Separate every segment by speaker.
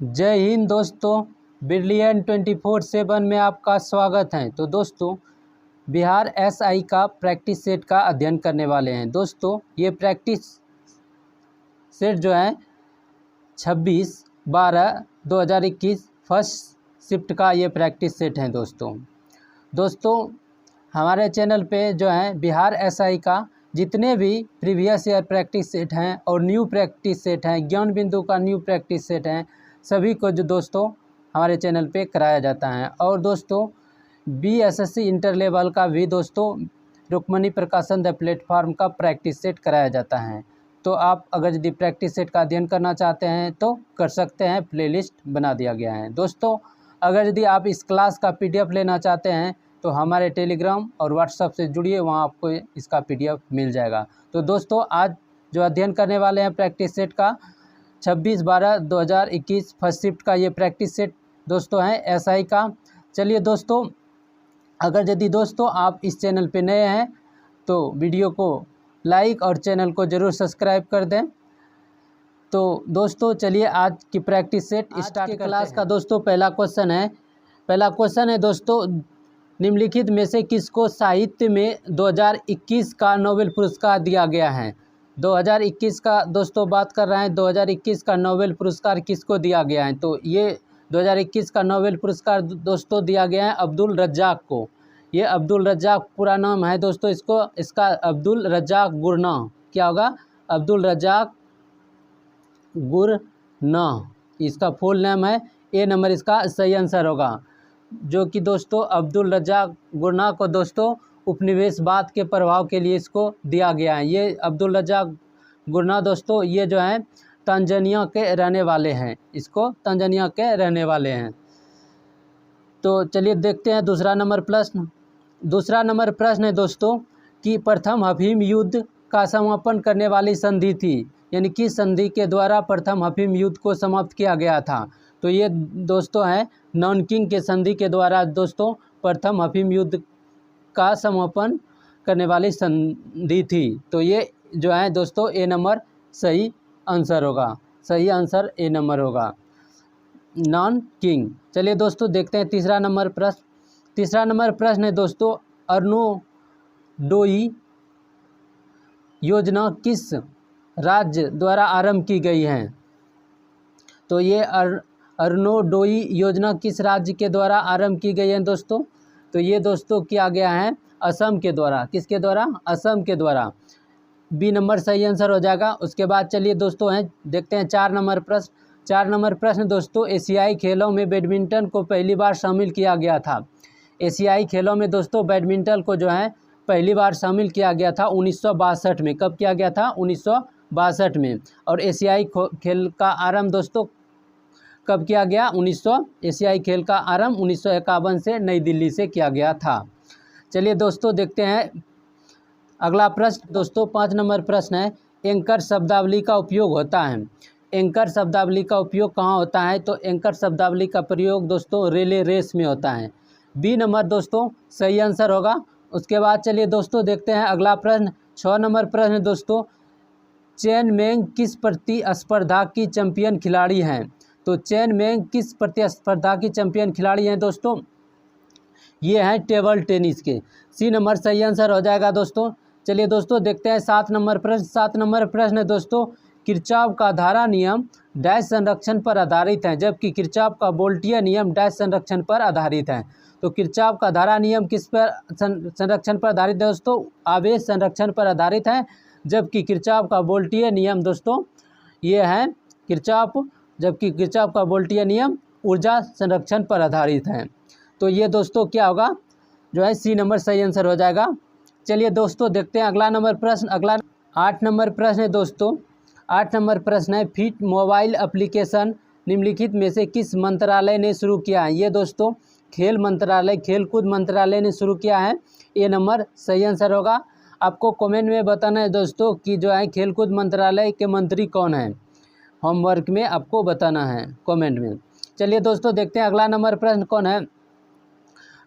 Speaker 1: जय हिंद दोस्तों, ब्रिलियंट 24/7 में आपका स्वागत है। तो दोस्तों, बिहार एसआई का प्रैक्टिस सेट का अध्ययन करने वाले हैं। दोस्तों, ये प्रैक्टिस सेट जो है 26/12/2021 फर्स्ट शिफ्ट का ये प्रैक्टिस सेट है। दोस्तों हमारे चैनल पे जो है बिहार एसआई का जितने भी प्रीवियस ईयर प्रैक्टिस सेट हैं और न्यू प्रैक्टिस सेट हैं, ज्ञान बिंदु का न्यू प्रैक्टिस सेट हैं, सभी को जो दोस्तों हमारे चैनल पे कराया जाता है। और दोस्तों बीएसएससी इंटर लेवल का भी दोस्तों रुक्मणी प्रकाशन द प्लेटफॉर्म का प्रैक्टिस सेट कराया जाता है। तो आप अगर यदि प्रैक्टिस सेट का अध्ययन करना चाहते हैं तो कर सकते हैं, प्लेलिस्ट बना दिया गया है। दोस्तों अगर यदि आप इस क्लास का पीडीएफ लेना चाहते हैं तो हमारे टेलीग्राम और व्हाट्सएप से जुड़िए, वहाँ आपको इसका पीडीएफ मिल जाएगा। तो दोस्तों आज जो अध्ययन करने वाले हैं प्रैक्टिस सेट का 26/12/2021 फर्स्ट शिफ्ट का ये प्रैक्टिस सेट दोस्तों है एसआई का। चलिए दोस्तों, अगर यदि दोस्तों आप इस चैनल पे नए हैं तो वीडियो को लाइक और चैनल को ज़रूर सब्सक्राइब कर दें। तो दोस्तों चलिए आज की प्रैक्टिस सेट स्टार्ट क्लास का दोस्तों पहला क्वेश्चन है दोस्तों, निम्नलिखित में से किसको साहित्य में 2021 का नोबेल पुरस्कार दिया गया है। 2021 का दोस्तों बात कर रहे हैं, 2021 का नोबेल पुरस्कार किसको दिया गया है। तो ये 2021 का नोबेल पुरस्कार दोस्तों दिया गया है अब्दुल रज्जाक को। ये अब्दुल रज्जाक पूरा नाम है दोस्तों, इसका अब्दुल रज्जाक गुरना, क्या होगा, अब्दुल रज्जाक गुरना इसका फुल नेम है। ए नंबर इसका सही आंसर होगा, जो कि दोस्तों अब्दुल रज्जाक गुरना को दोस्तों उपनिवेशवाद के प्रभाव के लिए इसको दिया गया है। ये अब्दुल रज्जाक गुरना दोस्तों ये जो है तंजानिया के रहने वाले हैं, इसको तंजानिया के रहने वाले हैं। तो चलिए देखते हैं दूसरा नंबर प्रश्न है दोस्तों कि प्रथम अफीम युद्ध का समापन करने वाली संधि थी, यानी कि संधि के द्वारा प्रथम अफीम युद्ध को समाप्त किया गया था। तो ये दोस्तों है नॉनकिंग के संधि के द्वारा दोस्तों प्रथम अफीम युद्ध का समापन करने वाली संधि थी। तो ये जो है दोस्तों ए नंबर सही आंसर होगा, सही आंसर ए नंबर होगा, नॉन किंग। चलिए दोस्तों देखते हैं तीसरा नंबर प्रश्न है दोस्तों, अरुणोदय योजना किस राज्य द्वारा आरंभ की गई है। तो ये अरुणोदय योजना किस राज्य के द्वारा आरंभ की गई है दोस्तों। तो ये दोस्तों किया गया है असम के द्वारा। किसके द्वारा, असम के द्वारा। बी नंबर सही आंसर हो जाएगा। उसके बाद चलिए दोस्तों हैं देखते हैं 4 नंबर प्रश्न दोस्तों, एशियाई खेलों में बैडमिंटन को पहली बार शामिल किया गया था। एशियाई खेलों में दोस्तों बैडमिंटन को जो है पहली बार शामिल किया गया था 1962 में। कब किया गया था, 1962 में। और एशियाई खेल का आरंभ दोस्तों कब किया गया, एशियाई खेल का आरंभ 1951 से नई दिल्ली से किया गया था। चलिए दोस्तों देखते हैं अगला प्रश्न दोस्तों, 5 नंबर प्रश्न है, एंकर शब्दावली का उपयोग होता है। एंकर शब्दावली का उपयोग कहाँ होता है। तो एंकर शब्दावली का प्रयोग दोस्तों रिले रेस में होता है। बी नंबर दोस्तों सही आंसर होगा। उसके बाद चलिए दोस्तों देखते हैं अगला प्रश्न, 6 नंबर प्रश्न दोस्तों, चेन मेंग किस प्रतिस्पर्धा की चैंपियन खिलाड़ी हैं। तो चेन मेंग किस प्रतिस्पर्धा की चैंपियन खिलाड़ी हैं दोस्तों, ये हैं टेबल टेनिस के। सी नंबर सही आंसर हो जाएगा दोस्तों। चलिए दोस्तों देखते हैं 7 नंबर प्रश्न है दोस्तों, किरचॉफ का धारा नियम डैश संरक्षण पर आधारित है, जबकि किरचॉफ का वोल्टीय नियम डैश संरक्षण पर आधारित है। तो किरचॉफ का धारा नियम किस पर संरक्षण पर आधारित है दोस्तों, आवेश संरक्षण पर आधारित है। जबकि किरचॉफ का वोल्टीय नियम दोस्तों ये है जबकि किरचॉफ का वोल्टीय नियम ऊर्जा संरक्षण पर आधारित है। तो ये दोस्तों क्या होगा, जो है सी नंबर सही आंसर हो जाएगा। चलिए दोस्तों देखते हैं अगला 8 नंबर प्रश्न है दोस्तों, 8 नंबर प्रश्न है, फिट मोबाइल एप्लीकेशन निम्नलिखित में से किस मंत्रालय ने शुरू किया है। ये दोस्तों खेलकूद मंत्रालय ने शुरू किया है। ए नंबर सही आंसर होगा। आपको कमेंट में बताना है दोस्तों कि जो है खेलकूद मंत्रालय के मंत्री कौन है, होमवर्क में आपको बताना है कमेंट में। चलिए दोस्तों देखते हैं अगला नंबर प्रश्न कौन है,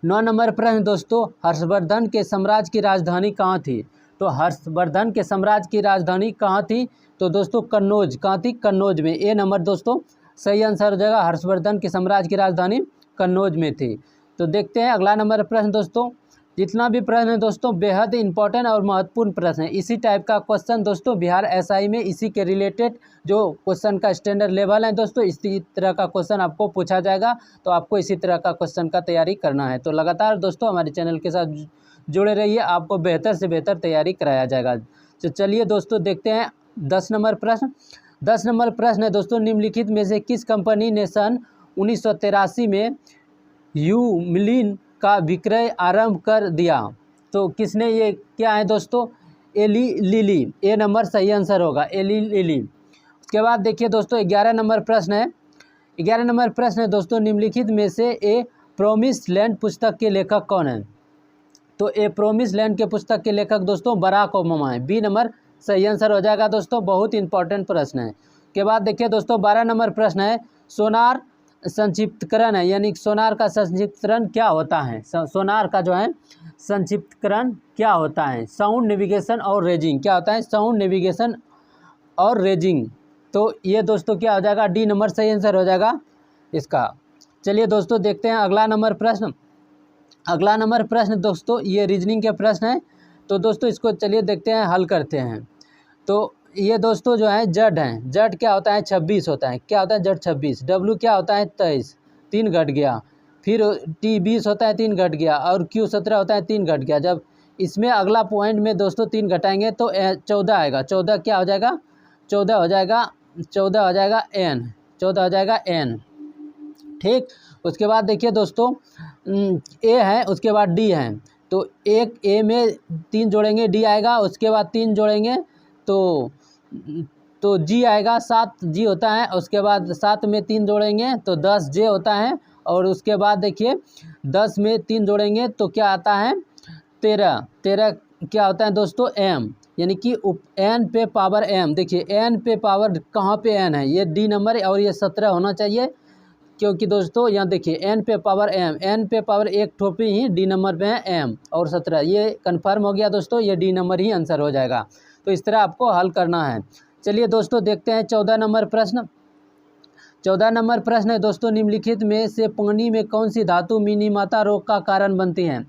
Speaker 1: 9 नंबर प्रश्न दोस्तों, हर्षवर्धन के साम्राज्य की राजधानी कहाँ थी। तो हर्षवर्धन के साम्राज्य की राजधानी कहाँ थी। तो दोस्तों कन्नौज, कहाँ थी, कन्नौज में। ए नंबर दोस्तों सही आंसर हो जाएगा हर्षवर्धन के साम्राज्य की राजधानी कन्नौज में थी। तो देखते हैं अगला नंबर प्रश्न दोस्तों। जितना भी प्रश्न है दोस्तों बेहद इंपॉर्टेंट और महत्वपूर्ण प्रश्न है। इसी टाइप का क्वेश्चन दोस्तों बिहार एसआई में इसी के रिलेटेड जो क्वेश्चन का स्टैंडर्ड लेवल है दोस्तों, इसी तरह का क्वेश्चन आपको पूछा जाएगा। तो आपको इसी तरह का क्वेश्चन का तैयारी करना है। तो लगातार दोस्तों हमारे चैनल के साथ जुड़े रहिए, आपको बेहतर से बेहतर तैयारी कराया जाएगा। तो चलिए दोस्तों देखते हैं 10 नंबर प्रश्न। 10 नंबर प्रश्न है दोस्तों, निम्नलिखित में से किस कंपनी ने सन 1983 में ह्यूमलिन का विक्रय आरंभ कर दिया? तो किसने ये क्या है दोस्तों? Eli Lilly. ए नंबर सही आंसर होगा, एली लिली। उसके बाद देखिए दोस्तों 11 नंबर प्रश्न है। 11 नंबर प्रश्न है दोस्तों, निम्नलिखित में से ए प्रोमिस लैंड पुस्तक के लेखक कौन है? तो ए प्रोमिस लैंड के पुस्तक के लेखक दोस्तों बराक ओबामा है। बी नंबर सही आंसर हो जाएगा दोस्तों, बहुत इंपॉर्टेंट प्रश्न है। के बाद देखिए दोस्तों 12 नंबर प्रश्न है, सोनार संक्षिप्तकरण है, यानी सोनार का संक्षिप्तकरण क्या होता है? सोनार का जो है संक्षिप्तकरण क्या होता है? साउंड नेविगेशन और रेजिंग। क्या होता है? साउंड नेविगेशन और रेजिंग। तो ये दोस्तों क्या हो जाएगा? डी नंबर सही आंसर हो जाएगा इसका। चलिए दोस्तों देखते हैं अगला नंबर प्रश्न। अगला नंबर प्रश्न दोस्तों ये रीजनिंग के प्रश्न है। तो दोस्तों इसको चलिए देखते हैं, हल करते हैं। तो ये दोस्तों जो है जड हैं, जड क्या होता है? 26 होता है। क्या होता है? जड 26। डब्ल्यू क्या होता है? 23, 3 घट गया। फिर टी 20 होता है, 3 घट गया। और क्यू 17 होता है, 3 घट गया। जब इसमें अगला पॉइंट में दोस्तों 3 घटाएंगे तो 14 आएगा। 14 क्या हो जाएगा? 14 हो जाएगा, 14 हो जाएगा एन, 14 हो जाएगा एन। ठीक। उसके बाद देखिए दोस्तों ए है, उसके बाद डी है। तो एक ए में 3 जोड़ेंगे डी आएगा, उसके बाद 3 जोड़ेंगे तो जी आएगा, 7 जी होता है। उसके बाद 7 में 3 जोड़ेंगे तो 10 जे होता है। और उसके बाद देखिए 10 में 3 जोड़ेंगे तो क्या आता है? 13। 13 क्या होता है दोस्तों? एम, यानी कि एन पे पावर एम। देखिए एन पे पावर कहाँ पे एन है? ये डी नंबर और ये 17 होना चाहिए, क्योंकि दोस्तों यहाँ देखिए एन पे पावर एम, एन पे पावर एक ठोपी ही डी नंबर पे है एम और 17। ये कन्फर्म हो गया दोस्तों, ये डी नंबर ही आंसर हो जाएगा। तो इस तरह आपको हल करना है। चलिए दोस्तों देखते हैं 14 नंबर प्रश्न। 14 नंबर प्रश्न है दोस्तों, निम्नलिखित में से पानी में कौन सी धातु मिनीमाता रोग का कारण बनती है?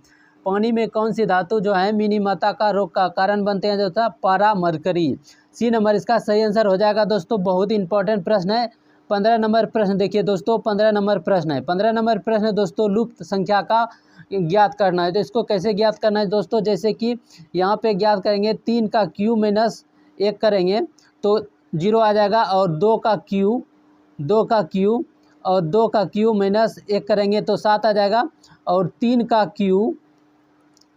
Speaker 1: पानी में कौन सी धातु जो है मिनीमाता का रोग का कारण बनते हैं? जो था पारा मरकरी। सी नंबर इसका सही आंसर हो जाएगा दोस्तों, बहुत इंपॉर्टेंट प्रश्न है। 15 नंबर प्रश्न देखिए दोस्तों, 15 नंबर प्रश्न है। 15 नंबर प्रश्न है दोस्तों, लुप्त संख्या का ज्ञात करना है। तो इसको कैसे ज्ञात करना है दोस्तों? जैसे कि यहाँ पे ज्ञात करेंगे 3 का क्यू माइनस 1 करेंगे तो 0 आ जाएगा। और 2 का क्यू और 2 का क्यू माइनस 1 करेंगे तो 7 आ जाएगा। और 3 का क्यू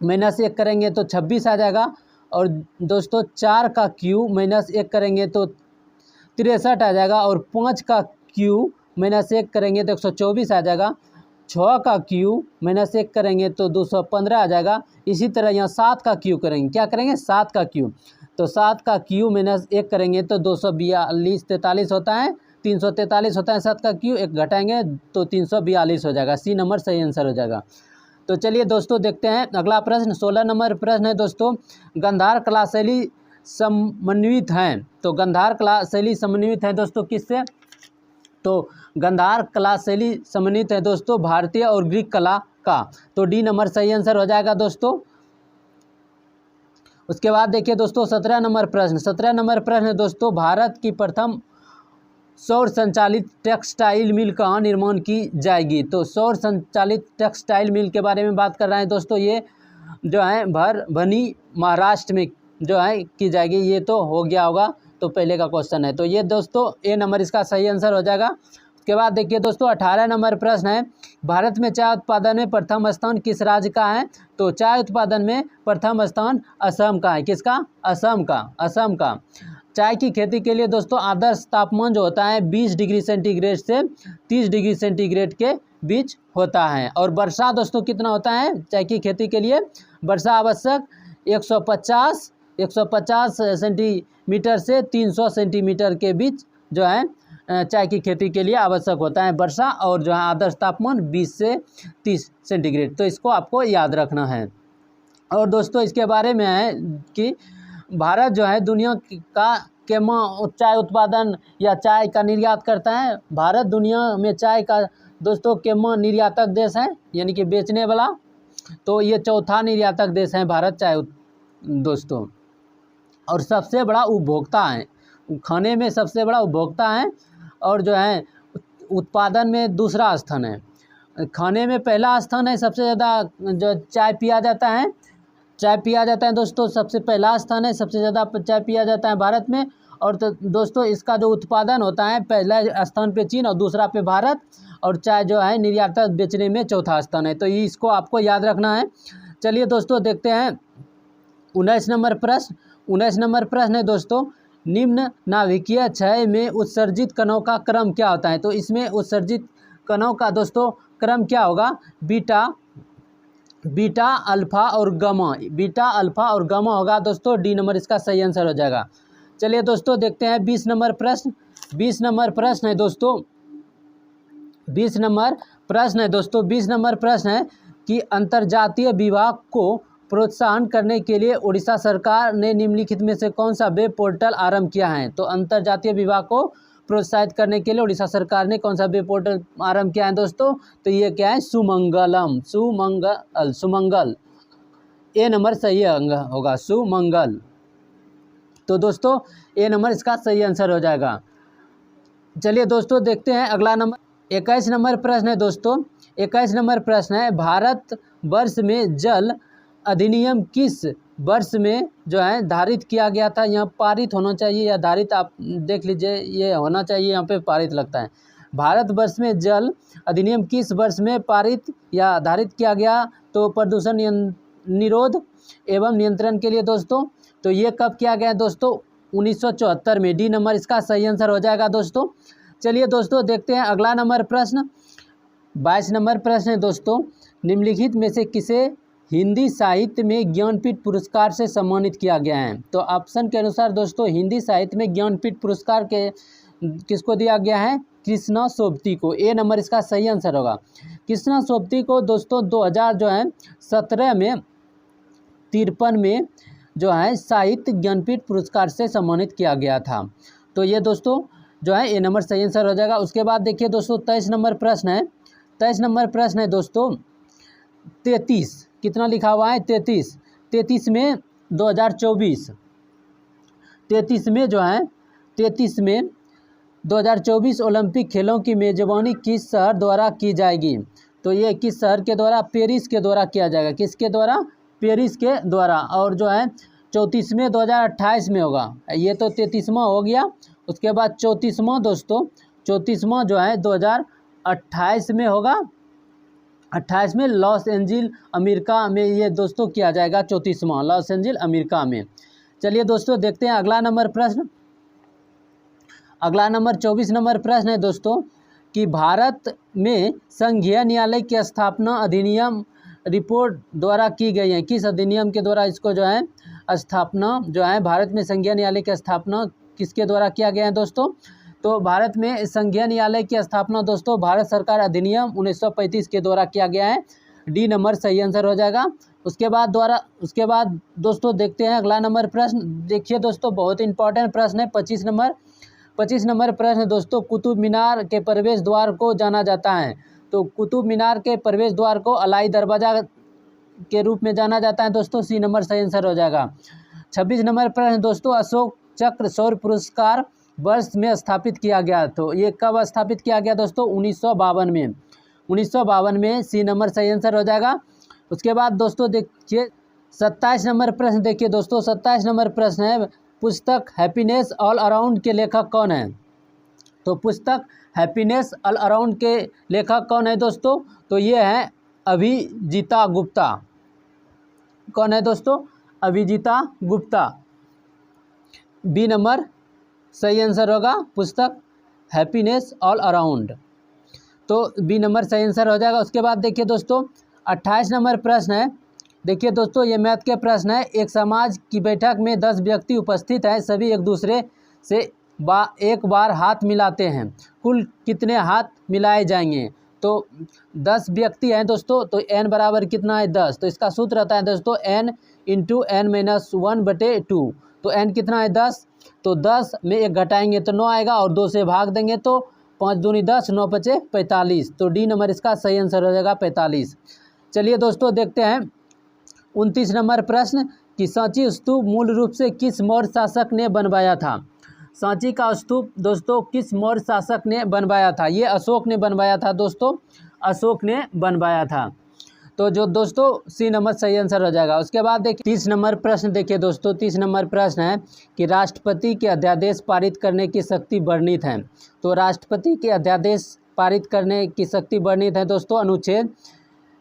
Speaker 1: माइनस 1 करेंगे तो 26 आ जाएगा। और दोस्तों 4 का क्यू माइनस 1 करेंगे तो 63 आ जाएगा। और 5 का क्यू माइनस 1 करेंगे तो 124 आ जाएगा। 6 का क्यू माइनस 1 करेंगे तो 215 आ जाएगा। इसी तरह यहाँ 7 का क्यू करेंगे, क्या करेंगे? 7 का क्यू। तो 7 का क्यू माइनस 1 करेंगे तो 242 43 होता है, 343 होता है। 7 का क्यू 1 घटाएंगे तो 342 हो जाएगा। सी नंबर सही आंसर हो जाएगा। तो चलिए दोस्तों देखते हैं अगला प्रश्न। 16 नंबर प्रश्न है दोस्तों, गांधार कला शैली समन्वित हैं। तो गांधार कला शैली समन्वित है दोस्तों किससे? तो गांधार कला शैली समन्वित है दोस्तों भारतीय और ग्रीक कला का। तो डी नंबर सही आंसर हो जाएगा दोस्तों। उसके बाद देखिए दोस्तों 17 नंबर प्रश्न। 17 नंबर प्रश्न है दोस्तों, भारत की प्रथम सौर संचालित टेक्सटाइल मिल कहाँ निर्माण की जाएगी? तो सौर संचालित टेक्सटाइल मिल के बारे में बात कर रहे हैं दोस्तों। ये जो है भरभनी महाराष्ट्र में जो है की जाएगी। ये तो हो गया होगा, तो पहले का क्वेश्चन है। तो ये दोस्तों ए नंबर इसका सही आंसर हो जाएगा। उसके बाद देखिए दोस्तों 18 नंबर प्रश्न है, भारत में चाय उत्पादन में प्रथम स्थान किस राज्य का है? तो चाय उत्पादन में प्रथम स्थान असम का है। किसका? असम का। असम का। चाय की खेती के लिए दोस्तों आदर्श तापमान जो होता है 20 डिग्री सेंटीग्रेड से 30 डिग्री सेंटीग्रेड के बीच होता है। और वर्षा दोस्तों कितना होता है चाय की खेती के लिए? वर्षा आवश्यक 150 सेंटीमीटर से 300 सेंटीमीटर के बीच जो है चाय की खेती के लिए आवश्यक होता है वर्षा। और जो है आदर्श तापमान 20 से 30 सेंटीग्रेड। तो इसको आपको याद रखना है। और दोस्तों इसके बारे में है कि भारत जो है दुनिया का केमा चाय उत्पादन या चाय का निर्यात करता है? भारत दुनिया में चाय का दोस्तों केमा निर्यातक देश है, यानी कि बेचने वाला। तो ये चौथा निर्यातक देश है भारत चाय दोस्तों। और सबसे बड़ा उपभोक्ता है, खाने में सबसे बड़ा उपभोक्ता है, और जो है उत्पादन में दूसरा स्थान है। खाने में पहला स्थान है, सबसे ज़्यादा जो चाय पिया जाता है, चाय पिया जाता है दोस्तों, सबसे पहला स्थान है, सबसे ज़्यादा चाय पिया जाता है भारत में। और तो दोस्तों इसका जो उत्पादन होता है पहला स्थान पे चीन और दूसरा पे भारत, और चाय जो है निर्यातक बेचने में चौथा स्थान है। तो ये इसको आपको याद रखना है। चलिए दोस्तों देखते हैं 19 नंबर प्रश्न। 19 नंबर प्रश्न है दोस्तों, निम्न नाभिकीय क्षय में उत्सर्जित कणों का क्रम क्या होता है? तो इसमें उत्सर्जित कणों का दोस्तों क्रम क्या होगा? बीटा, अल्फा और गामा। बीटा, अल्फा और गामा होगा दोस्तों। डी नंबर इसका सही आंसर हो जाएगा। चलिए दोस्तों देखते हैं 20 नंबर प्रश्न। 20 नंबर प्रश्न है दोस्तों, 20 नंबर प्रश्न है दोस्तों, 20 नंबर प्रश्न है कि अंतर्जातीय विवाह को प्रोत्साहन करने के लिए उड़ीसा सरकार ने निम्नलिखित में से कौन सा वेब पोर्टल आरंभ किया है? तो अंतर्जातीय विवाह को प्रोत्साहित करने के लिए उड़ीसा सरकार ने कौन सा वेब पोर्टल आरंभ किया है दोस्तों? तो ये क्या है? सुमंगलम, सुमंगल। ए नंबर सही अंग होगा, सुमंगल। तो दोस्तों ए नंबर इसका सही आंसर हो जाएगा। चलिए दोस्तों देखते हैं अगला नंबर। 21 नंबर प्रश्न है दोस्तों, 21 नंबर प्रश्न है, भारत वर्ष में जल अधिनियम किस वर्ष में जो है धारित किया गया था? यहाँ पारित होना चाहिए या धारित, आप देख लीजिए, ये होना चाहिए, यहाँ पे पारित लगता है। भारत वर्ष में जल अधिनियम किस वर्ष में पारित या धारित किया गया? तो प्रदूषण निरोध एवं नियंत्रण के लिए दोस्तों। तो ये कब किया गया दोस्तों? 1974 में। डी नंबर इसका सही आंसर हो जाएगा दोस्तों। चलिए दोस्तों देखते हैं अगला नंबर प्रश्न। 22 नंबर प्रश्न है दोस्तों, निम्नलिखित में से किसे हिंदी साहित्य में ज्ञानपीठ पुरस्कार से सम्मानित किया गया है? तो ऑप्शन के अनुसार दोस्तों हिंदी साहित्य में ज्ञानपीठ पुरस्कार के किसको दिया गया है? कृष्णा सोबती को। ए नंबर इसका सही आंसर होगा। कृष्णा सोबती को दोस्तों 2017 में 53 में जो है साहित्य ज्ञानपीठ पुरस्कार से सम्मानित किया गया था। तो ये दोस्तों जो है ए नंबर सही आंसर हो जाएगा। उसके बाद देखिए दोस्तों 23 नंबर प्रश्न है। 23 नंबर प्रश्न है दोस्तों, 33 कितना लिखा हुआ है? 33 में 2024, 33 में जो है 33 में 2024 ओलंपिक खेलों की मेजबानी किस शहर द्वारा की जाएगी? तो ये किस शहर के द्वारा? पेरिस के द्वारा किया जाएगा। किसके द्वारा? पेरिस के द्वारा। और जो है 34वें 2028 में होगा। ये तो 33वां हो गया। उसके बाद 34वां दोस्तों, 34वां जो है 2028 में होगा। 28 में लॉस एंजिल अमेरिका में ये दोस्तों किया जाएगा। 34वां लॉस एंजिल अमेरिका में। चलिए दोस्तों देखते हैं अगला नंबर प्रश्न। अगला नंबर 24 नंबर प्रश्न है दोस्तों कि भारत में संघीय न्यायालय की स्थापना अधिनियम रिपोर्ट द्वारा की गई है। किस अधिनियम के द्वारा इसको जो है स्थापना जो है भारत में संघीय न्यायालय की स्थापना किसके द्वारा किया गया है दोस्तों? तो भारत में संघीय न्यायालय की स्थापना दोस्तों भारत सरकार अधिनियम 1935 के द्वारा किया गया है। डी नंबर सही आंसर हो जाएगा। उसके बाद दोस्तों देखते हैं अगला नंबर प्रश्न। देखिए दोस्तों बहुत इंपॉर्टेंट प्रश्न है। 25 नंबर प्रश्न दोस्तों, कुतुब मीनार के प्रवेश द्वार को जाना जाता है। तो कुतुब मीनार के प्रवेश द्वार को अलाई दरवाजा के रूप में जाना जाता है दोस्तों। सी नंबर सही आंसर हो जाएगा। 26 नंबर प्रश्न दोस्तों, अशोक चक्र शौर्य पुरस्कार वर्ष में स्थापित किया गया। तो ये कब स्थापित किया गया दोस्तों? 1952 में। 1952 में। सी नंबर सही आंसर हो जाएगा। उसके बाद दोस्तों देखिए 27 नंबर प्रश्न। देखिए दोस्तों 27 नंबर प्रश्न है, पुस्तक हैप्पीनेस ऑल अराउंड के लेखक कौन है? तो पुस्तक हैप्पीनेस ऑल अराउंड के लेखक कौन है दोस्तों? तो ये है अभिजीता गुप्ता। कौन है दोस्तों? अभिजीता गुप्ता। बी नंबर सही आंसर होगा, पुस्तक हैप्पीनेस ऑल अराउंड। तो बी नंबर सही आंसर हो जाएगा। उसके बाद देखिए दोस्तों 28 नंबर प्रश्न है। देखिए दोस्तों ये मैथ के प्रश्न है। एक समाज की बैठक में 10 व्यक्ति उपस्थित हैं, सभी एक दूसरे से एक बार हाथ मिलाते हैं, कुल कितने हाथ मिलाए जाएंगे? तो 10 व्यक्ति हैं दोस्तों, तो n बराबर कितना है? 10। तो इसका सूत्र रहता है दोस्तों n × n - 1/2। तो n कितना है? 10। तो 10 में 1 घटाएंगे तो 9 आएगा, और 2 से भाग देंगे तो 5 दूनी 10, 9 पचे 45। तो डी नंबर इसका सही आंसर हो जाएगा 45। चलिए दोस्तों देखते हैं 29 नंबर प्रश्न कि सांची स्तूप मूल रूप से किस मौर्य शासक ने बनवाया था। सांची का स्तूप दोस्तों किस मौर्य शासक ने बनवाया था। ये अशोक ने बनवाया था दोस्तों, अशोक ने बनवाया था। तो जो दोस्तों सी नंबर सही आंसर हो जाएगा। उसके बाद देखिए 30 नंबर प्रश्न देखिए दोस्तों, 30 नंबर प्रश्न है कि राष्ट्रपति के अध्यादेश पारित करने की शक्ति वर्णित है। तो राष्ट्रपति के अध्यादेश पारित करने की शक्ति वर्णित है दोस्तों अनुच्छेद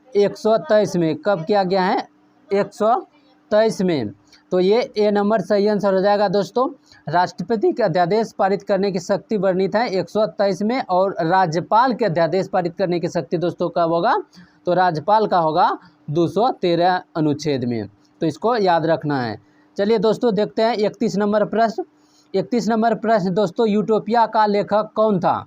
Speaker 1: 123 में। कब किया गया है? 123 में। तो ये ए नंबर सही आंसर हो जाएगा दोस्तों। राष्ट्रपति के अध्यादेश पारित करने की शक्ति वर्णित है 123 में, और राज्यपाल के अध्यादेश पारित करने की शक्ति दोस्तों कब होगा? तो राज्यपाल का होगा 213 अनुच्छेद में। तो इसको याद रखना है। चलिए दोस्तों देखते हैं 31 नंबर प्रश्न। 31 नंबर प्रश्न दोस्तों, यूटोपिया का लेखक कौन था?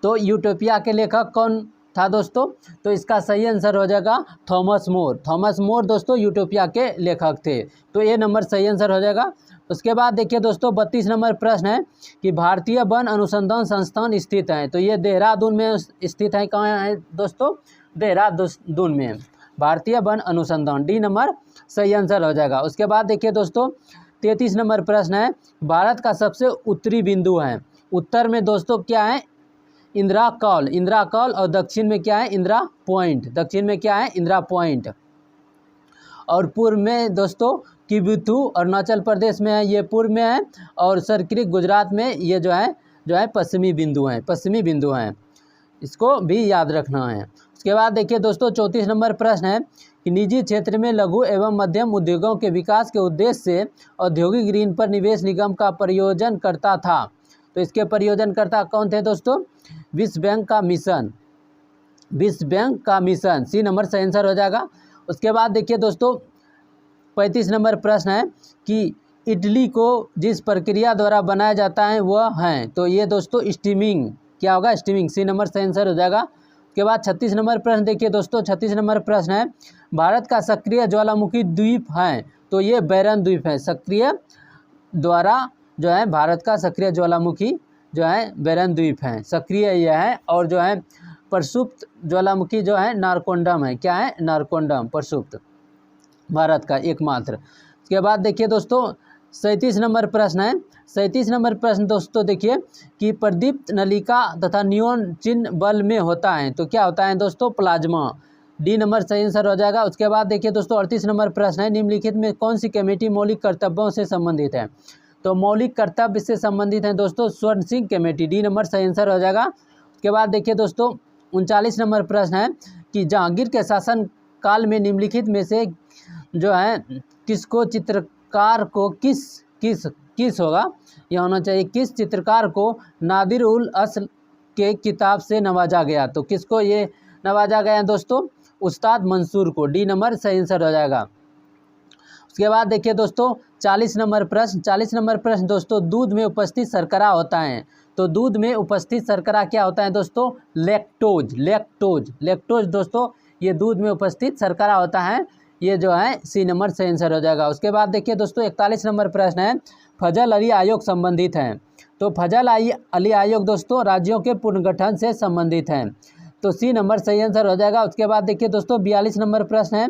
Speaker 1: तो यूटोपिया के लेखक कौन था दोस्तों? तो इसका सही आंसर हो जाएगा थॉमस मोर। थॉमस मोर दोस्तों यूटोपिया के लेखक थे। तो ये नंबर सही आंसर हो जाएगा। उसके बाद देखिए दोस्तों 32 नंबर प्रश्न है कि भारतीय वन अनुसंधान संस्थान स्थित है। तो ये देहरादून में स्थित है। कहाँ है दोस्तों? देहरादून में भारतीय वन अनुसंधान। डी नंबर सही आंसर हो जाएगा। उसके बाद देखिए दोस्तों 33 नंबर प्रश्न है, भारत का सबसे उत्तरी बिंदु है। उत्तर में दोस्तों क्या है? इंदिरा कॉल, इंदिरा कॉल, और दक्षिण में क्या है? इंदिरा पॉइंट। दक्षिण में क्या है? इंदिरा पॉइंट। और पूर्व में दोस्तों किबुथु अरुणाचल प्रदेश में है, ये पूर्व में है, और सरक्रिक गुजरात में ये जो है पश्चिमी बिंदु हैं, पश्चिमी बिंदु हैं। इसको भी याद रखना है। उसके बाद देखिए दोस्तों 34 नंबर प्रश्न है कि निजी क्षेत्र में लघु एवं मध्यम उद्योगों के विकास के उद्देश्य से औद्योगिक ऋण पर निवेश निगम का प्रयोजन करता था। तो इसके प्रयोजनकर्ता कौन थे दोस्तों? विश्व बैंक का मिशन, विश्व बैंक का मिशन। सी नंबर सही आंसर हो जाएगा। उसके बाद देखिए दोस्तों 35 नंबर प्रश्न है कि इडली को जिस प्रक्रिया द्वारा बनाया जाता है वह है। तो ये दोस्तों स्टीमिंग, क्या होगा? स्टीमिंग। सी नंबर सही आंसर हो जाएगा। उसके बाद 36 नंबर प्रश्न देखिए दोस्तों, 36 नंबर प्रश्न है भारत का सक्रिय ज्वालामुखी द्वीप है। तो ये बैरन द्वीप है। सक्रिय द्वारा जो है भारत का सक्रिय ज्वालामुखी जो है बैरन द्वीप है, सक्रिय यह है। और जो है प्रसुप्त ज्वालामुखी जो है नारकोंडम है। क्या है? नारकोंडम प्रसुप्त, भारत का एकमात्र। उसके बाद देखिए दोस्तों 37 नंबर प्रश्न है। 37 नंबर प्रश्न दोस्तों देखिए कि प्रदीप्त नलिका तथा नियॉन चिन्ह बल्ब में होता है। तो क्या होता है दोस्तों? प्लाज्मा। डी नंबर सही आंसर हो जाएगा। उसके बाद देखिए दोस्तों 38 नंबर प्रश्न है, निम्नलिखित में कौन सी कमेटी मौलिक कर्तव्यों से संबंधित है? तो मौलिक कर्तव्य से संबंधित है दोस्तों स्वर्ण सिंह कमेटी। डी नंबर सही आंसर हो जाएगा। उसके बाद देखिए दोस्तों 39 नंबर प्रश्न है कि जहांगीर के शासन काल में निम्नलिखित में से जो है किसको चित्रकार को किस होगा, यह होना चाहिए, किस चित्रकार को नादिर उल असल के किताब से नवाजा गया? तो किसको ये नवाजा गया है दोस्तों? उस्ताद मंसूर को। डी नंबर सही आंसर हो जाएगा। उसके बाद देखिए दोस्तों 40 नंबर प्रश्न। 40 नंबर प्रश्न दोस्तों, दूध में उपस्थित शर्करा होता है। तो दूध में उपस्थित शर्करा क्या होता है दोस्तों? लैक्टोज। लैक्टोज, लैक्टोज दोस्तों ये दूध में उपस्थित शर्करा होता है। ये जो है सी नंबर सही आंसर हो जाएगा। उसके बाद देखिए दोस्तों 41 नंबर प्रश्न है, फजल अली आयोग संबंधित है। तो फजल अली आयोग दोस्तों राज्यों के पुनर्गठन से संबंधित है। तो सी नंबर सही आंसर हो जाएगा। उसके बाद देखिए दोस्तों 42 नंबर प्रश्न है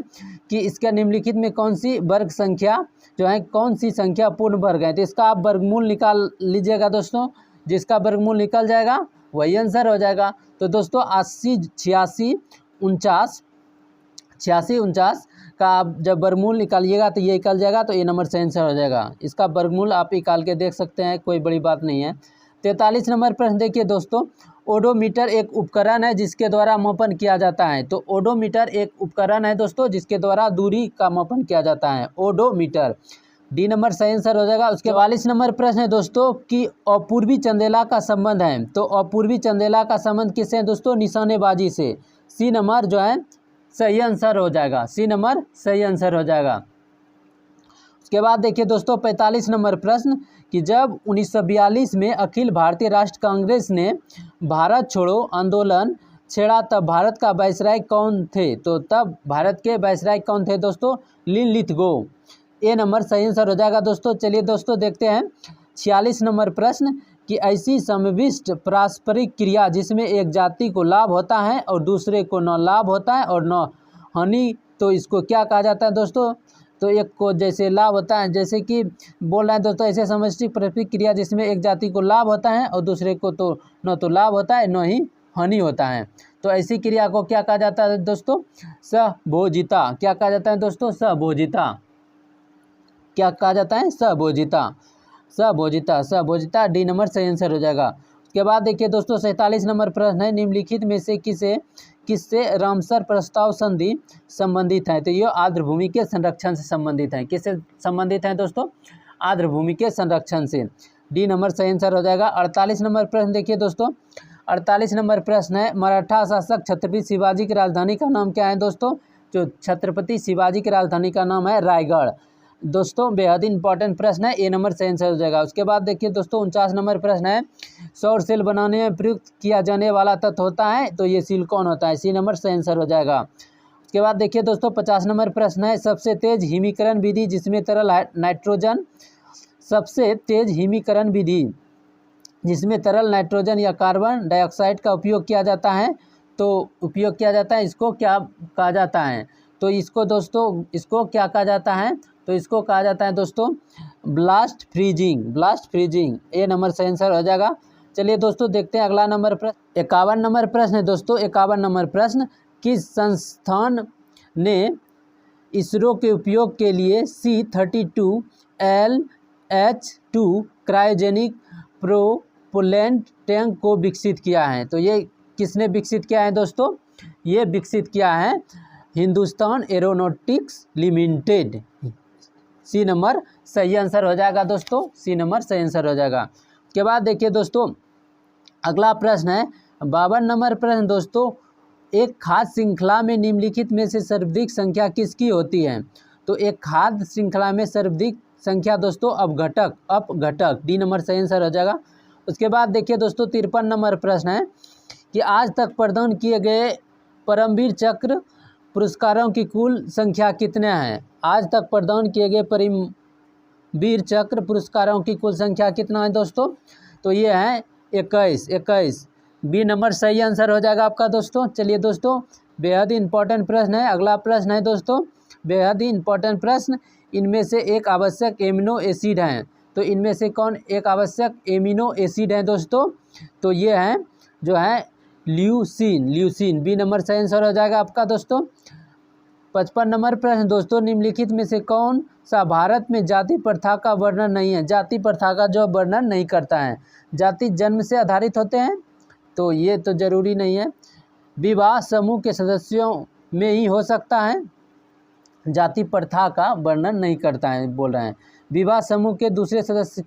Speaker 1: कि इसके निम्नलिखित में कौन सी वर्ग संख्या जो है, कौन सी संख्या पूर्ण वर्ग है? तो इसका आप वर्गमूल निकाल लीजिएगा दोस्तों, जिसका वर्गमूल निकल जाएगा वही आंसर हो जाएगा। तो दोस्तों 80, 86, 49, 86, 49 का आप जब वर्गमूल निकालिएगा तो ये निकल जाएगा। तो ये नंबर सही आंसर हो जाएगा। इसका वर्गमूल आप निकाल के देख सकते हैं, कोई बड़ी बात नहीं है। 43 नंबर प्रश्न देखिए दोस्तों, ओडोमीटर एक उपकरण है जिसके द्वारा मापन किया जाता है। तो ओडोमीटर एक उपकरण है दोस्तों जिसके द्वारा दूरी का मापन किया जाता है, ओडोमीटर। डी नंबर सही आंसर हो जाएगा। उसके 44 नंबर प्रश्न है दोस्तों कि अपूर्वी चंदेला का संबंध है। तो अपूर्वी चंदेला का संबंध किससे है दोस्तों? निशानेबाजी से। सी नंबर जो है सही आंसर हो जाएगा। सी नंबर सही आंसर हो जाएगा। उसके बाद देखिए दोस्तों 45 नंबर प्रश्न कि जब 1942 में अखिल भारतीय राष्ट्र कांग्रेस ने भारत छोड़ो आंदोलन छेड़ा तब भारत का वायसराय कौन थे? तो तब भारत के वायसराय कौन थे दोस्तों? लिनलिथ गो। ए नंबर सही आंसर हो जाएगा दोस्तों। चलिए दोस्तों देखते हैं 46 नंबर प्रश्न कि ऐसी समविष्ट पारस्परिक क्रिया जिसमें एक जाति को लाभ होता है और दूसरे को न लाभ होता है और न हानि, तो इसको क्या कहा जाता है दोस्तों। तो एक को जैसे लाभ होता है, जैसे कि बोल रहे हैं दोस्तों, ऐसे समष्टि पारस्परिक क्रिया जिसमें एक जाति को लाभ होता है और दूसरे को तो न तो लाभ होता है न ही हानि होता है, तो ऐसी क्रिया को क्या कहा जाता है दोस्तों, सहभोजिता। क्या कहा जाता है दोस्तों, सहभोजिता। क्या कहा जाता है, सहभोजिता। सहभोजिता, सहभोजिता डी नंबर सही आंसर हो जाएगा। उसके बाद देखिए दोस्तों 47 नंबर प्रश्न है, निम्नलिखित में से किससे रामसर प्रस्ताव संधि संबंधित है। तो ये आर्द्र भूमि के संरक्षण से संबंधित है। किससे संबंधित है दोस्तों, आर्द्र भूमि के संरक्षण से। डी नंबर सही आंसर हो जाएगा। 48 नंबर प्रश्न देखिए दोस्तों, 48 नंबर प्रश्न है, मराठा शासक छत्रपति शिवाजी की राजधानी का नाम क्या है दोस्तों। जो छत्रपति शिवाजी की राजधानी का नाम है रायगढ़। दोस्तों बेहद इंपॉर्टेंट प्रश्न है, ए नंबर सही आंसर हो जाएगा। उसके बाद देखिए दोस्तों 49 नंबर प्रश्न है, सौर सेल बनाने में प्रयुक्त किया जाने वाला तत्व होता है, तो ये सिलिकॉन होता है। सी नंबर सही आंसर हो जाएगा। उसके बाद देखिए दोस्तों 50 नंबर प्रश्न है, सबसे तेज हिमीकरण विधि जिसमें तरल नाइट्रोजन, सबसे तेज हिमीकरण विधि जिसमें तरल नाइट्रोजन या कार्बन डाइऑक्साइड का उपयोग किया जाता है, तो उपयोग किया जाता है, इसको क्या कहा जाता है। तो इसको दोस्तों, इसको क्या कहा जाता है, तो इसको कहा जाता है दोस्तों ब्लास्ट फ्रीजिंग। ब्लास्ट फ्रीजिंग ए नंबर सही आंसर हो जाएगा। चलिए दोस्तों देखते हैं अगला नंबर प्रश्न, 51 नंबर प्रश्न है दोस्तों। 51 नंबर प्रश्न, किस संस्थान ने इसरो के उपयोग के लिए C-32LH2 क्रायोजेनिक प्रोपेलेंट टैंक को विकसित किया है। तो ये किसने विकसित किया है दोस्तों, ये विकसित किया है Hindustan Aeronautics Limited. C number सही आंसर हो जाएगा दोस्तों, सी नंबर सही आंसर हो जाएगा। उसके बाद देखिए दोस्तों अगला प्रश्न है 52 नंबर प्रश्न दोस्तों, एक खाद्य श्रृंखला में निम्नलिखित में से सर्वाधिक संख्या किसकी होती है। तो एक खाद्य श्रृंखला में सर्वाधिक संख्या दोस्तों अपघटक, डी नंबर सही आंसर हो जाएगा। उसके बाद देखिए दोस्तों 53 नंबर प्रश्न है कि आज तक प्रदान किए गए परमवीर चक्र पुरस्कारों की कुल संख्या कितने हैं। आज तक प्रदान किए गए परमवीर चक्र पुरस्कारों की कुल संख्या कितना है दोस्तों, तो ये है 21। बी नंबर सही आंसर हो जाएगा आपका दोस्तों। चलिए दोस्तों बेहद ही इंपॉर्टेंट प्रश्न है, अगला प्रश्न है दोस्तों बेहद ही इंपॉर्टेंट प्रश्न, इनमें से एक आवश्यक एमिनो एसिड हैं। तो इनमें से कौन एक आवश्यक एमिनो एसिड है दोस्तों, तो ये है जो है ल्यूसीन। बी नंबर सही आंसर हो जाएगा आपका दोस्तों। 55 नंबर प्रश्न दोस्तों, निम्नलिखित में से कौन सा भारत में जाति प्रथा का वर्णन नहीं है। जाति प्रथा का जो वर्णन नहीं करता है। जाति जन्म से आधारित होते हैं, तो ये तो जरूरी नहीं है। विवाह समूह के सदस्यों में ही हो सकता है, जाति प्रथा का वर्णन नहीं करता है बोल रहे हैं। विवाह समूह के दूसरे सदस्य,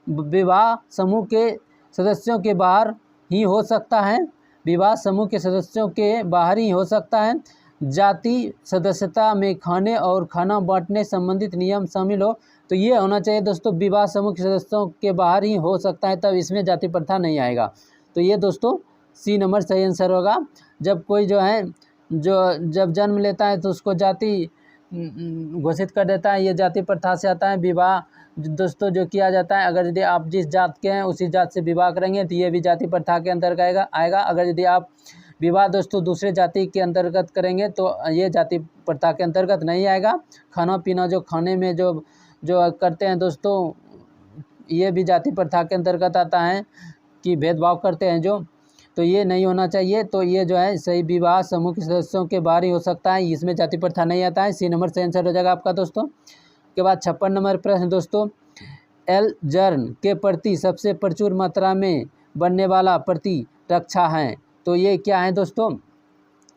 Speaker 1: विवाह समूह के सदस्यों के बाहर ही हो सकता है, विवाह समूह के सदस्यों के बाहर ही हो सकता है। जाति सदस्यता में खाने और खाना बांटने संबंधित नियम शामिल हो, तो ये होना चाहिए दोस्तों विवाह समूह के सदस्यों के बाहर ही हो सकता है, तब इसमें जाति प्रथा नहीं आएगा। तो ये दोस्तों सी नंबर सही आंसर होगा। जब कोई जो है जब जन्म लेता है तो उसको जाति घोषित कर देता है, ये जाति प्रथा से आता है। विवाह दोस्तों जो किया जाता है, अगर यदि आप जिस जात के हैं उसी जात से विवाह करेंगे तो ये भी जाति प्रथा के अंतर्गत आएगा। अगर यदि आप विवाह दोस्तों दूसरे जाति के अंतर्गत करेंगे तो ये जाति प्रथा के अंतर्गत नहीं आएगा। खाना पीना जो खाने में जो करते हैं दोस्तों, ये भी जाति प्रथा के अंतर्गत आता है कि भेदभाव करते हैं जो, तो ये नहीं होना चाहिए। तो ये जो है सही विवाह समूह के सदस्यों के बाहर ही हो सकता है, इसमें जाति प्रथा नहीं आता है। सी नंबर सही आंसर हो जाएगा आपका दोस्तों। के बाद 56 नंबर प्रश्न दोस्तों, एल जर्न के प्रति सबसे प्रचुर मात्रा में बनने वाला प्रतिरक्षा है, तो ये क्या है दोस्तों,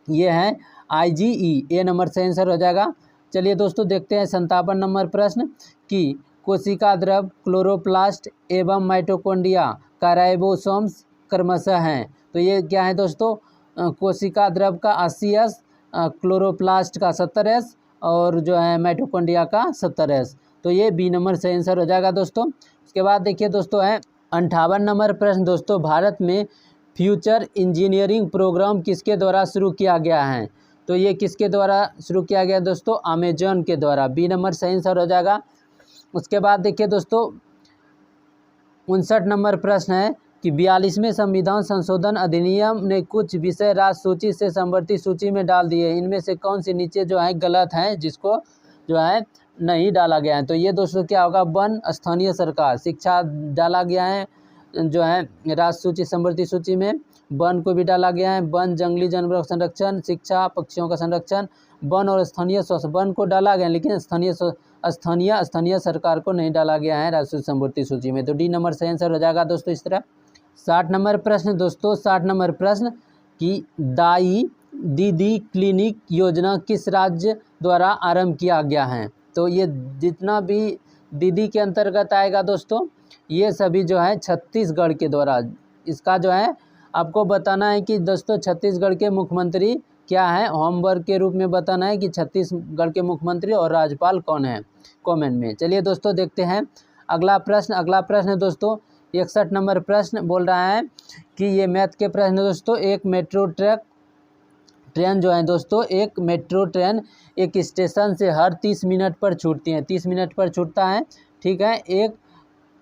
Speaker 1: ये है IgE। ए नंबर सही आंसर हो जाएगा। चलिए दोस्तों देखते हैं 57 नंबर प्रश्न कि कोशिका द्रव, क्लोरोप्लास्ट एवं माइटोकॉन्ड्रिया का राइबोसोम्स क्रमशः हैं। तो ये क्या है दोस्तों, कोशिका द्रव का 80S, क्लोरोप्लास्ट का 70S और जो है माइटोकॉन्ड्रिया का 70S। तो ये बी नंबर सही आंसर हो जाएगा दोस्तों। उसके बाद देखिए दोस्तों है 58 नंबर प्रश्न दोस्तों, भारत में फ्यूचर इंजीनियरिंग प्रोग्राम किसके द्वारा शुरू किया गया है। तो ये किसके द्वारा शुरू किया गया दोस्तों? अमेजॉन के द्वारा। बी नंबर सही आंसर हो जाएगा। उसके बाद देखिए दोस्तों 59 नंबर प्रश्न है कि 42वें संविधान संशोधन अधिनियम ने कुछ विषय राज्य सूची से समवर्ती सूची में डाल दिए, इनमें से कौन सी नीचे जो है गलत है, जिसको जो है नहीं डाला गया है? तो ये दोस्तों क्या होगा? वन, स्थानीय सरकार, शिक्षा डाला गया है जो है राज्य सूची समवर्ती सूची में, वन को भी डाला गया है, वन, जंगली जानवरों का संरक्षण, शिक्षा, पक्षियों का संरक्षण, वन और स्थानीय स्वास्थ्य, वन को डाला गया लेकिन स्थानीय सरकार को नहीं डाला गया है राज्य समवर्ती सूची में। तो डी नंबर सही आंसर हो जाएगा दोस्तों इस तरह। 60 नंबर प्रश्न दोस्तों, 60 नंबर प्रश्न कि दाई दीदी क्लिनिक योजना किस राज्य द्वारा आरंभ किया गया है? तो ये जितना भी दीदी के अंतर्गत आएगा दोस्तों, ये सभी जो है छत्तीसगढ़ के द्वारा। इसका जो है आपको बताना है कि दोस्तों छत्तीसगढ़ के मुख्यमंत्री क्या है, होमवर्क के रूप में बताना है कि छत्तीसगढ़ के मुख्यमंत्री और राज्यपाल कौन है, कमेंट में। चलिए दोस्तों देखते हैं अगला प्रश्न। अगला प्रश्न दोस्तों 61 नंबर प्रश्न बोल रहा है कि ये मैथ के प्रश्न दोस्तों, एक मेट्रो ट्रेन जो है दोस्तों, एक मेट्रो ट्रेन एक स्टेशन से हर 30 मिनट पर छूटती है, 30 मिनट पर छूटता है, ठीक है। एक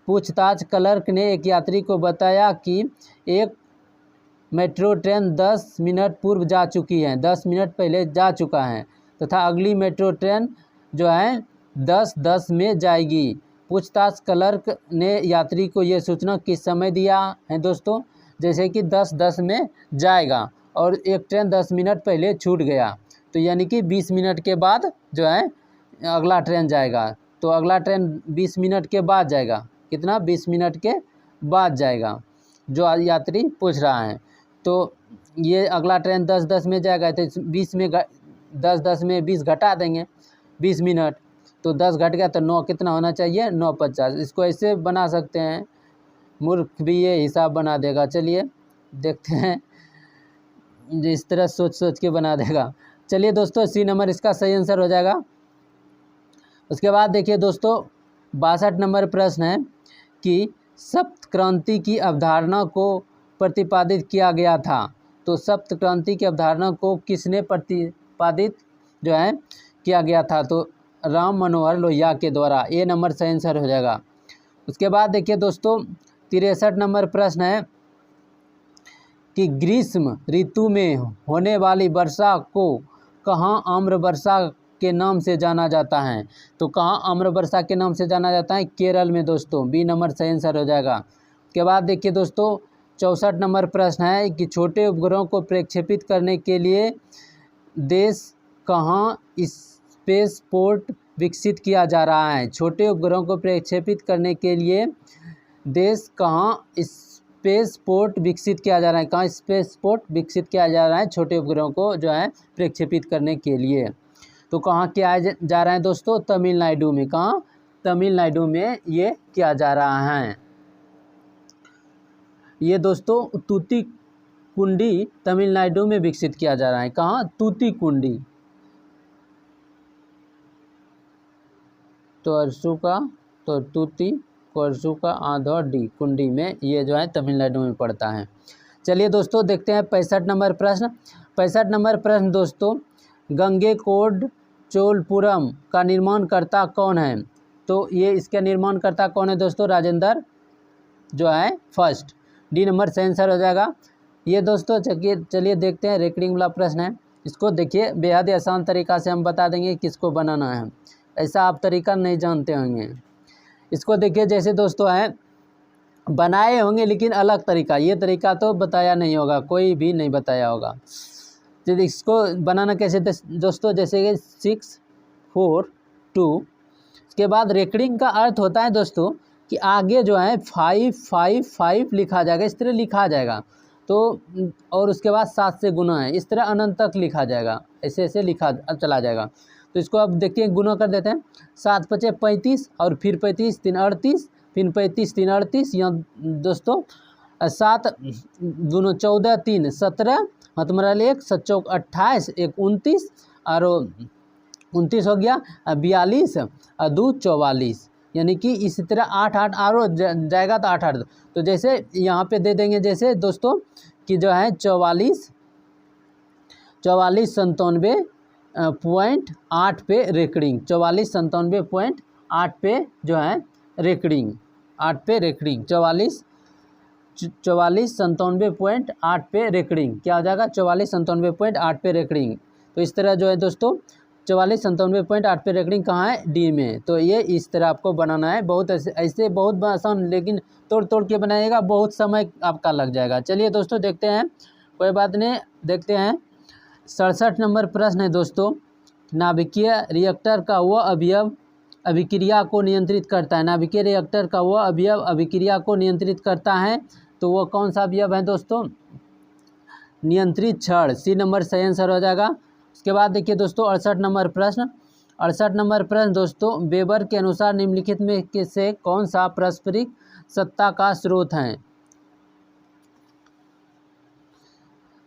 Speaker 1: पूछताछ क्लर्क ने एक यात्री को बताया कि एक मेट्रो ट्रेन 10 मिनट पूर्व जा चुकी है, 10 मिनट पहले जा चुका है तथा अगली मेट्रो ट्रेन जो है 10:10 में जाएगी। पूछताछ क्लर्क ने यात्री को यह सूचना किस समय दिया है दोस्तों? जैसे कि 10:10 में जाएगा और एक ट्रेन 10 मिनट पहले छूट गया, तो यानी कि 20 मिनट के बाद जो है अगला ट्रेन जाएगा। तो अगला ट्रेन 20 मिनट के बाद जाएगा, कितना? 20 मिनट के बाद जाएगा जो यात्री पूछ रहा है। तो ये अगला ट्रेन 10:10 में जाएगा, तो 20 में 10:10 में 20 घटा देंगे, 20 मिनट, तो 10 घट गया तो 9 कितना होना चाहिए? 9:50। इसको ऐसे बना सकते हैं, मूर्ख भी ये हिसाब बना देगा। चलिए देखते हैं, इस तरह सोच के बना देगा। चलिए दोस्तों सी नंबर इसका सही आंसर हो जाएगा। उसके बाद देखिए दोस्तों 62 नंबर प्रश्न है कि सप्त क्रांति की अवधारणा को प्रतिपादित किया गया था। तो सप्त क्रांति की अवधारणा को किसने प्रतिपादित जो है किया गया था? तो राम मनोहर लोहिया के द्वारा। ए नंबर सही आंसर हो जाएगा। उसके बाद देखिए दोस्तों 63 नंबर प्रश्न है कि ग्रीष्म ऋतु में होने वाली वर्षा को कहाँ आम्र वर्षा के नाम से जाना जाता है? तो कहाँ आम्र वर्षा के नाम से जाना जाता है? केरल में दोस्तों। बी नंबर सही आंसर हो जाएगा। उसके बाद देखिए दोस्तों 64 नंबर प्रश्न है कि छोटे उपग्रहों को प्रक्षेपित करने के लिए देश कहाँ स्पेस पोर्ट विकसित किया जा रहा है? छोटे उपग्रहों को प्रक्षेपित करने के लिए देश कहाँ स्पेस पोर्ट विकसित किया जा रहा है? कहाँ स्पेस पोर्ट विकसित किया जा रहा है छोटे उपग्रहों को जो है प्रक्षेपित करने के लिए? तो कहाँ किया जा रहा है दोस्तों? तमिलनाडु में। कहाँ? तमिलनाडु में ये किया जा रहा है। ये दोस्तों तूतीकुंडी तमिलनाडु में विकसित किया जा रहा है। कहाँ? तूतीकुंडी। तो अर्सुका, तो तूती, कोरसुका, आधो, डी कुंडी में ये जो है तमिलनाडु में पड़ता है। चलिए दोस्तों देखते हैं 65 नंबर प्रश्न। 65 नंबर प्रश्न दोस्तों, गंगैकोंड चोलपुरम का निर्माणकर्ता कौन है? तो ये इसका निर्माणकर्ता कौन है दोस्तों? राजेंद्र जो है फर्स्ट। डी नंबर सही आंसर हो जाएगा। ये दोस्तों चलिए देखते हैं रेकर्डिंग वाला प्रश्न है। इसको देखिए बेहद आसान तरीका से हम बता देंगे किसको बनाना है, ऐसा आप तरीका नहीं जानते होंगे। इसको देखिए जैसे दोस्तों है बनाए होंगे लेकिन अलग तरीका, ये तरीका तो बताया नहीं होगा, कोई भी नहीं बताया होगा। तो इसको बनाना कैसे दोस्तों, जैसे कि 6 4 2, इसके बाद रेकर्डिंग का अर्थ होता है दोस्तों कि आगे जो है 5 5 5 लिखा जाएगा, इस तरह लिखा जाएगा। तो और उसके बाद 7 से गुना है, इस तरह अनंत तक लिखा जाएगा, ऐसे ऐसे लिखा चला जाएगा। तो इसको अब देखिए गुना कर देते हैं। 7 × 5 = 35 और फिर 35 × 3 = 38, फिर 35 × 3 = 38। यहाँ दोस्तों 7 दूनो 14 3 17, मतलब 1 7 चौक 28 1 29 और 29 हो गया, 42 और 2 44, यानी कि इसी तरह 8 8 और जाएगा तो 8 8। तो जैसे यहाँ पे दे देंगे जैसे दोस्तों कि जो है 44 4497.8 पे रेकॉर्डिंग, 4497.8 पे जो है रेकॉर्डिंग, 8 पे रेकॉर्डिंग, 4497.8 पे रेकॉर्डिंग क्या हो जाएगा, 4497.8 पे रेकॉर्डिंग। तो इस तरह जो है दोस्तों 4497.8 पे रेकॉर्डिंग कहाँ है, डी में। तो ये इस तरह आपको बनाना है, बहुत ऐसे बहुत आसान, लेकिन तोड़ तोड़ के बनाइएगा, बहुत समय आपका लग जाएगा। चलिए दोस्तों देखते हैं, कोई बात नहीं, देखते हैं। 67 नंबर प्रश्न है दोस्तों, नाभिकीय रिएक्टर का वह अवयव अभिक्रिया को नियंत्रित करता है। नाभिकीय रिएक्टर का वह अवयव अभिक्रिया को नियंत्रित करता है, तो वो कौन सा अवयव है दोस्तों, नियंत्रित छड़। सी नंबर सही आंसर हो जाएगा। उसके बाद देखिए दोस्तों 68 नंबर प्रश्न, 68 नंबर प्रश्न दोस्तों, वेबर के अनुसार निम्नलिखित में से कौन सा पारस्परिक सत्ता का स्रोत है।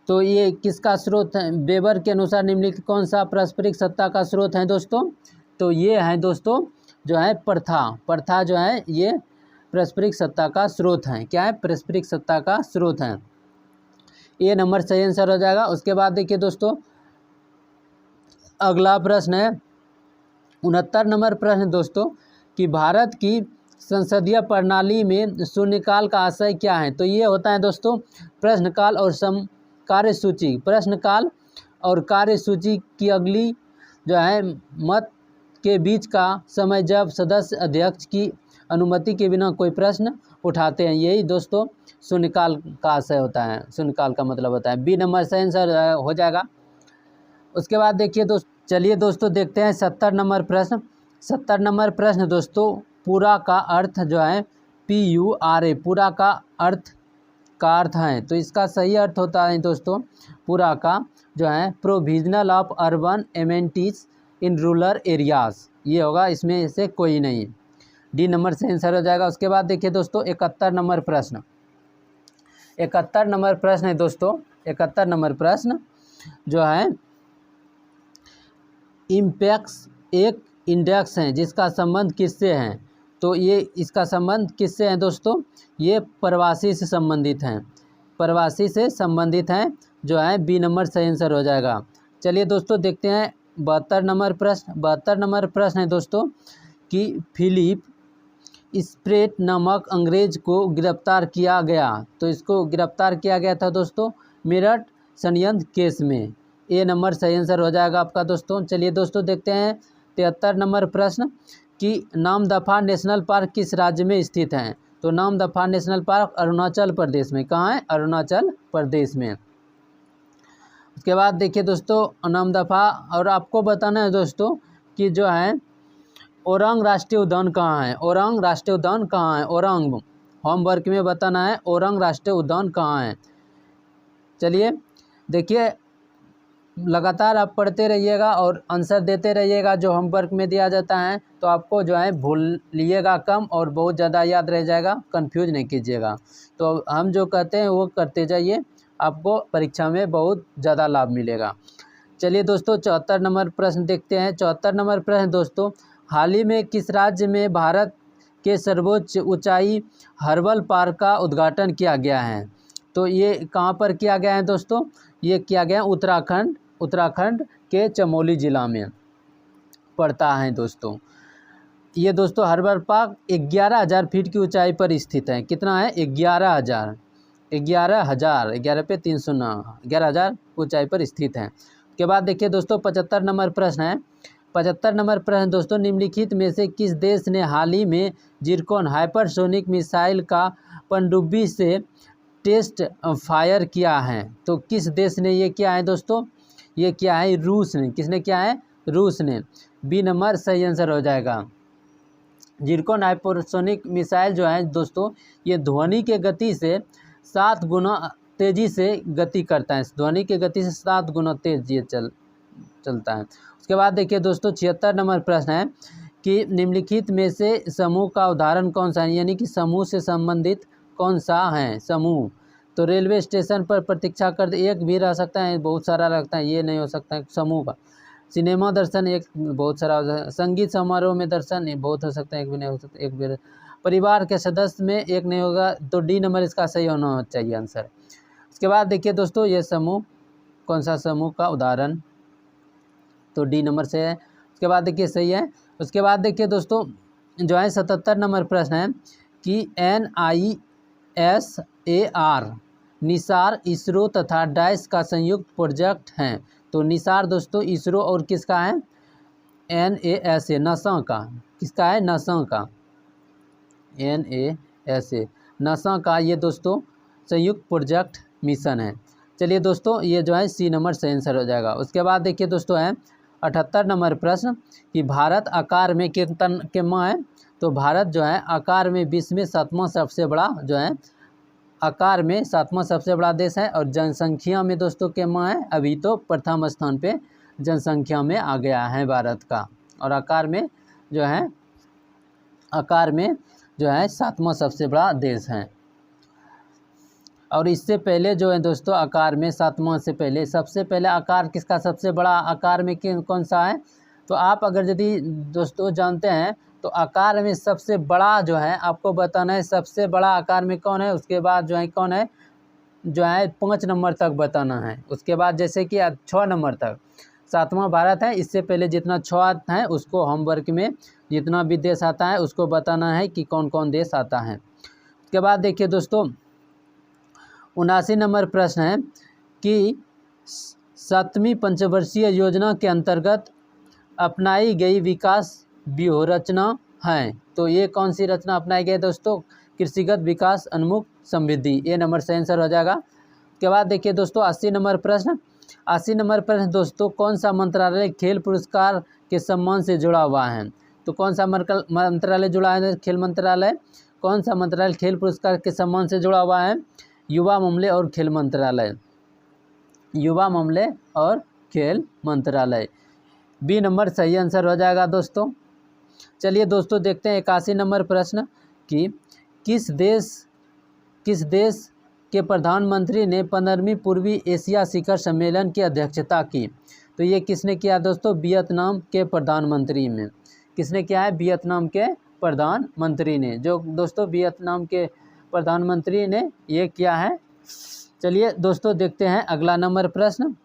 Speaker 1: तो ये किसका स्रोत है, वेबर के अनुसार निम्नलिखित कौन सा पारस्परिक सत्ता का स्रोत है दोस्तों। तो ये है दोस्तों जो है प्रथा जो है ये पारस्परिक सत्ता का स्रोत है। क्या है, पारस्परिक सत्ता का स्रोत है। ये नंबर सही आंसर हो जाएगा। उसके बाद देखिए दोस्तों अगला प्रश्न है 69 नंबर प्रश्न दोस्तों, कि भारत की संसदीय प्रणाली में शून्यकाल का आशय क्या है। तो ये होता है दोस्तों प्रश्नकाल और कार्यसूची, प्रश्नकाल और कार्यसूची की अगली जो है मत के बीच का समय, जब सदस्य अध्यक्ष की अनुमति के बिना कोई प्रश्न उठाते हैं, यही दोस्तों शून्यकाल का आशय होता है, शून्यकाल का मतलब होता है। बी नंबर सही आंसर हो जाएगा। उसके बाद देखिए चलिए दोस्तों देखते हैं 70 नंबर प्रश्न। 70 नंबर प्रश्न दोस्तों, पूरा का अर्थ जो है PURA, पूरा का अर्थ है। तो इसका सही अर्थ होता है दोस्तों पूरा का जो है provisional of urban amenities in rural areas, ये होगा, इसमें से कोई नहीं। डी नंबर से आंसर हो जाएगा। उसके बाद देखिए दोस्तों 71 नंबर प्रश्न, 71 नंबर प्रश्न है दोस्तों, 71 नंबर प्रश्न जो है इम्पैक्ट्स एक इंडेक्स है जिसका संबंध किससे है। तो ये इसका संबंध किससे है दोस्तों, ये प्रवासी से संबंधित हैं, प्रवासी से संबंधित हैं जो है। बी नंबर सही आंसर हो जाएगा। चलिए दोस्तों देखते हैं 72 नंबर प्रश्न। 72 नंबर प्रश्न है दोस्तों कि फिलिप स्प्रेट नामक अंग्रेज को गिरफ्तार किया गया। तो इसको गिरफ्तार किया गया था दोस्तों मेरठ षड्यंत्र केस में। ए नंबर सही आंसर हो जाएगा आपका दोस्तों। चलिए दोस्तों देखते हैं 73 नंबर प्रश्न कि नामदफा नेशनल पार्क किस राज्य में स्थित है। तो नामदफा नेशनल पार्क अरुणाचल प्रदेश में, कहाँ है, अरुणाचल प्रदेश में। उसके बाद देखिए दोस्तों नामदफा, और आपको बताना है दोस्तों कि जो है ओरंग राष्ट्रीय उद्यान कहाँ है, ओरंग राष्ट्रीय उद्यान कहाँ है, ओरंग होमवर्क में बताना है ओरंग राष्ट्रीय उद्यान कहाँ है। चलिए देखिए लगातार आप पढ़ते रहिएगा और आंसर देते रहिएगा जो होमवर्क में दिया जाता है, तो आपको जो है भूलिएगा कम और बहुत ज़्यादा याद रह जाएगा, कंफ्यूज नहीं कीजिएगा। तो हम जो कहते हैं वो करते जाइए, आपको परीक्षा में बहुत ज़्यादा लाभ मिलेगा। चलिए दोस्तों 74 नंबर प्रश्न देखते हैं। 74 नंबर प्रश्न दोस्तों, हाल ही में किस राज्य में भारत के सर्वोच्च ऊंचाई हर्बल पार्क का उद्घाटन किया गया है। तो ये कहाँ पर किया गया है दोस्तों, ये किया गया उत्तराखंड के चमोली ज़िला में पड़ता है दोस्तों। ये दोस्तों हर्बल पार्क 11,000 फीट की ऊंचाई पर स्थित है। कितना है, 11,000 11 पे 309 11,000 ऊंचाई पर स्थित है। उसके बाद देखिए दोस्तों 75 नंबर प्रश्न है। 75 नंबर प्रश्न दोस्तों, निम्नलिखित में से किस देश ने हाल ही में जिरकॉन हाइपरसोनिक मिसाइल का पनडुब्बी से टेस्ट फायर किया है। तो किस देश ने ये किया है दोस्तों, ये किया है रूस ने। किसने किया है, रूस ने। बी नंबर सही आंसर हो जाएगा। जिरकॉन हाइपरसोनिक मिसाइल जो है दोस्तों, ये ध्वनि के गति से 7 गुना तेज़ी से गति करता है, ध्वनि की गति से 7 गुना तेज ये चलता है। उसके बाद देखिए दोस्तों 76 नंबर प्रश्न है कि निम्नलिखित में से समूह का उदाहरण कौन सा है, यानी कि समूह से संबंधित कौन सा है समूह। तो रेलवे स्टेशन पर प्रतीक्षा कर एक भी रह सकता है, बहुत सारा लगता है, ये नहीं हो सकता है समूह का। सिनेमा दर्शन एक बहुत सारा हो सकता है, संगीत समारोह में दर्शन बहुत हो सकता है, एक भी नहीं हो सकता, एक भी। परिवार के सदस्य में एक नहीं होगा, तो डी नंबर इसका सही होना चाहिए आंसर। उसके बाद देखिए दोस्तों ये समूह कौन सा समूह का उदाहरण, तो डी नंबर से है। उसके बाद देखिए सही है। उसके बाद देखिए दोस्तों जो है 77 नंबर प्रश्न है कि NISAR निसार इसरो तथा डाइस का संयुक्त प्रोजेक्ट है। तो निसार दोस्तों इसरो और किसका है, NASA नासा का, किसका है, नासा का, NASA नासा का ये दोस्तों संयुक्त प्रोजेक्ट मिशन है। चलिए दोस्तों ये जो है सी नंबर से आंसर हो जाएगा। उसके बाद देखिए दोस्तों है 78 नंबर प्रश्न कि भारत आकार में कितना है। तो भारत जो है आकार में विश्व में 7वां सबसे बड़ा जो है, आकार में 7वां सबसे बड़ा देश है। और जनसंख्या में दोस्तों कितना है, अभी तो प्रथम स्थान पे जनसंख्या में आ गया है भारत का। और आकार में जो है, आकार में जो है 7वां सबसे बड़ा देश है। और इससे पहले जो है दोस्तों आकार में 7वां से पहले सबसे पहले आकार किसका सबसे बड़ा आकार में कौन सा है। तो आप अगर यदि दोस्तों जानते हैं तो आकार में सबसे बड़ा जो है आपको बताना है, सबसे बड़ा आकार में कौन है। उसके बाद जो है कौन है, जो है 5 नंबर तक बताना है। उसके बाद जैसे कि 6 नंबर तक 7वां भारत है, इससे पहले जितना 6 आता है उसको होमवर्क में जितना भी देश आता है उसको बताना है कि कौन कौन देश आता है। उसके बाद देखिए दोस्तों 79 नंबर प्रश्न है कि 7वीं पंचवर्षीय योजना के अंतर्गत अपनाई गई विकास व्यूहरचना है। तो ये कौन सी रचना अपनाई गई दोस्तों, कृषिगत विकास उन्मुख समृद्धि, ये नंबर से आंसर हो जाएगा। उसके बाद देखिए दोस्तों 80 नंबर प्रश्न, 80 नंबर प्रश्न दोस्तों कौन सा मंत्रालय खेल पुरस्कार के सम्मान से जुड़ा हुआ है। तो कौन सा मंत्रालय जुड़ा है, खेल मंत्रालय, कौन सा मंत्रालय खेल पुरस्कार के सम्मान से जुड़ा हुआ है, युवा मामले और खेल मंत्रालय, युवा मामले और खेल मंत्रालय, बी नंबर सही आंसर हो जाएगा दोस्तों। चलिए दोस्तों देखते हैं 81 नंबर प्रश्न कि किस देश के प्रधानमंत्री ने 15वीं पूर्वी एशिया शिखर सम्मेलन की अध्यक्षता की। तो ये किसने किया दोस्तों, वियतनाम के प्रधानमंत्री में, किसने किया है, वियतनाम के प्रधानमंत्री ने, जो दोस्तों वियतनाम के प्रधानमंत्री ने ये किया है। चलिए दोस्तों देखते हैं अगला नंबर प्रश्न,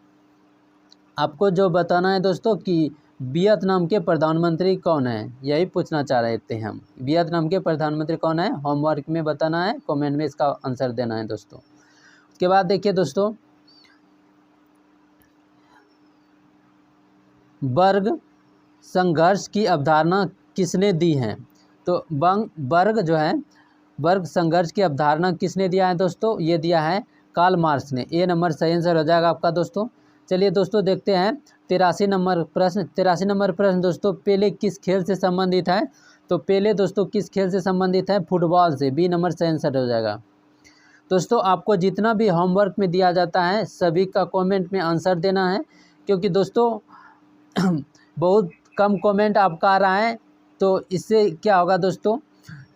Speaker 1: आपको जो बताना है दोस्तों कि वियतनाम के प्रधानमंत्री कौन है, यही पूछना चाह रहे थे हम, वियतनाम के प्रधानमंत्री कौन है, होमवर्क में बताना है, कमेंट में इसका आंसर देना है दोस्तों। उसके बाद देखिए दोस्तों वर्ग संघर्ष की अवधारणा किसने दी है। तो वर्ग जो है, वर्ग संघर्ष की अवधारणा किसने दिया है दोस्तों, ये दिया है कार्ल मार्क्स ने, ए नंबर सही आंसर हो जाएगा आपका दोस्तों। चलिए दोस्तों देखते हैं 83 नंबर प्रश्न, 83 नंबर प्रश्न दोस्तों पेले किस खेल से संबंधित है। तो पेले दोस्तों किस खेल से संबंधित है, फुटबॉल से, बी नंबर सही आंसर हो जाएगा। दोस्तों आपको जितना भी होमवर्क में दिया जाता है सभी का कमेंट में आंसर देना है, क्योंकि दोस्तों बहुत कम कमेंट आपका आ रहा है। तो इससे क्या होगा दोस्तों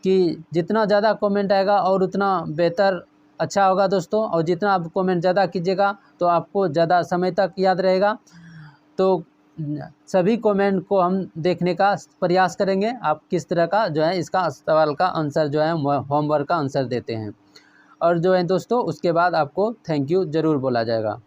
Speaker 1: कि जितना ज़्यादा कमेंट आएगा और उतना बेहतर अच्छा होगा दोस्तों, और जितना आप कमेंट ज़्यादा कीजिएगा तो आपको ज़्यादा समय तक याद रहेगा। तो सभी कमेंट को हम देखने का प्रयास करेंगे, आप किस तरह का जो है इसका सवाल का आंसर जो है होमवर्क का आंसर देते हैं, और जो है दोस्तों उसके बाद आपको थैंक यू ज़रूर बोला जाएगा।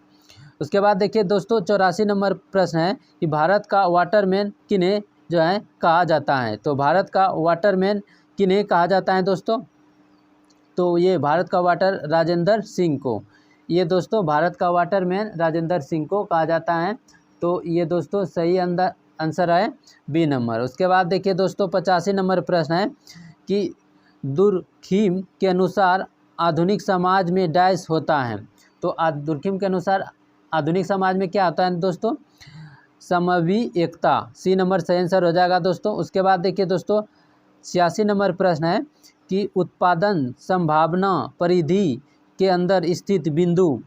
Speaker 1: उसके बाद देखिए दोस्तों 84 नंबर प्रश्न है कि भारत का वाटरमैन किन्हें जो है कहा जाता है। तो भारत का वाटरमैन किन्हें कहा जाता है दोस्तों, तो ये भारत का वाटर राजेंद्र सिंह को, ये दोस्तों भारत का वाटरमैन राजेंद्र सिंह को कहा जाता है। तो ये दोस्तों सही आंसर है बी नंबर। उसके बाद देखिए दोस्तों 85 नंबर प्रश्न है कि दुर्खिम के अनुसार आधुनिक समाज में डैश होता है। तो दुर्खिम के अनुसार आधुनिक समाज में क्या होता है दोस्तों, समवी एकता, सी नंबर सही आंसर हो जाएगा दोस्तों। उसके बाद देखिए दोस्तों 86 नंबर प्रश्न है कि उत्पादन संभावना परिधि के अंदर स्थित बिंदु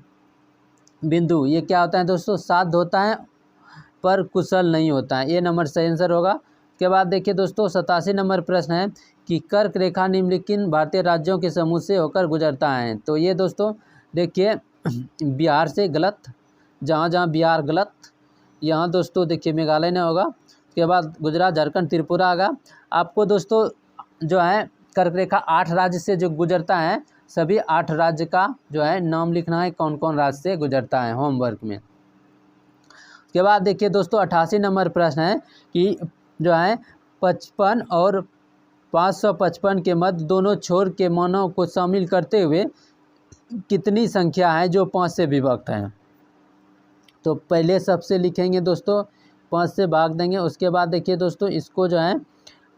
Speaker 1: ये क्या होता है दोस्तों, साध्य होता है पर कुशल नहीं होता है, ये नंबर सही आंसर होगा। उसके बाद देखिए दोस्तों 87 नंबर प्रश्न है कि कर्क रेखा निम्नलिखित भारतीय राज्यों के समूह से होकर गुजरता है। तो ये दोस्तों देखिए बिहार से गलत, जहाँ बिहार गलत, यहाँ दोस्तों देखिए मेघालय ने होगा। उसके बाद गुजरात, झारखंड, त्रिपुरा आगा। आपको दोस्तों जो है कर्क रेखा 8 राज्य से जो गुजरता है, सभी 8 राज्य का जो है नाम लिखना है, कौन कौन राज्य से गुजरता है होमवर्क में। उसके बाद देखिए दोस्तों 88 नंबर प्रश्न है कि जो है 55 और 555 के मध्य दोनों छोर के मानों को शामिल करते हुए कितनी संख्या है जो 5 से विभक्त हैं। तो पहले सबसे लिखेंगे दोस्तों 5 से भाग देंगे, उसके बाद देखिए दोस्तों इसको जो है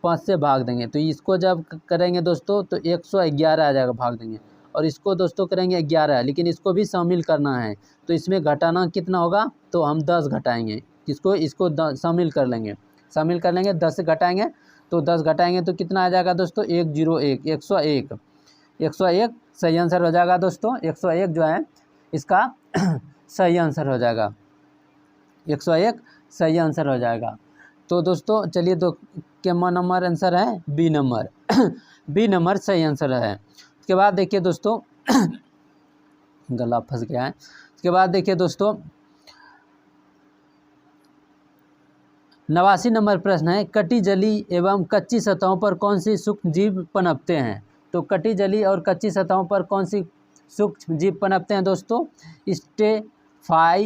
Speaker 1: 5 से भाग देंगे। तो इसको जब करेंगे दोस्तों तो 111 आ जाएगा, भाग देंगे। और इसको दोस्तों करेंगे 11, लेकिन इसको भी शामिल करना है तो इसमें घटाना कितना होगा, तो हम 10 घटाएंगे। इसको शामिल कर लेंगे, 10 से घटाएंगे तो 10 घटाएंगे तो कितना आ जाएगा दोस्तों 101, 101 सही आंसर हो जाएगा दोस्तों। 101 जो है इसका सही आंसर हो जाएगा, 101 सही आंसर हो जाएगा। तो दोस्तों चलिए दो क्या नंबर आंसर है, बी नंबर बी नंबर सही आंसर है। उसके बाद देखिए दोस्तों गला फंस गया है। उसके बाद देखिए दोस्तों 89 नंबर प्रश्न है, कटी जली एवं कच्ची सतहों पर कौन सी सूक्ष्म जीव पनपते हैं। तो कटी जली और कच्ची सतहों पर कौन सी सूक्ष्म जीव पनपते हैं दोस्तों, स्टेफाइलोकोकोई,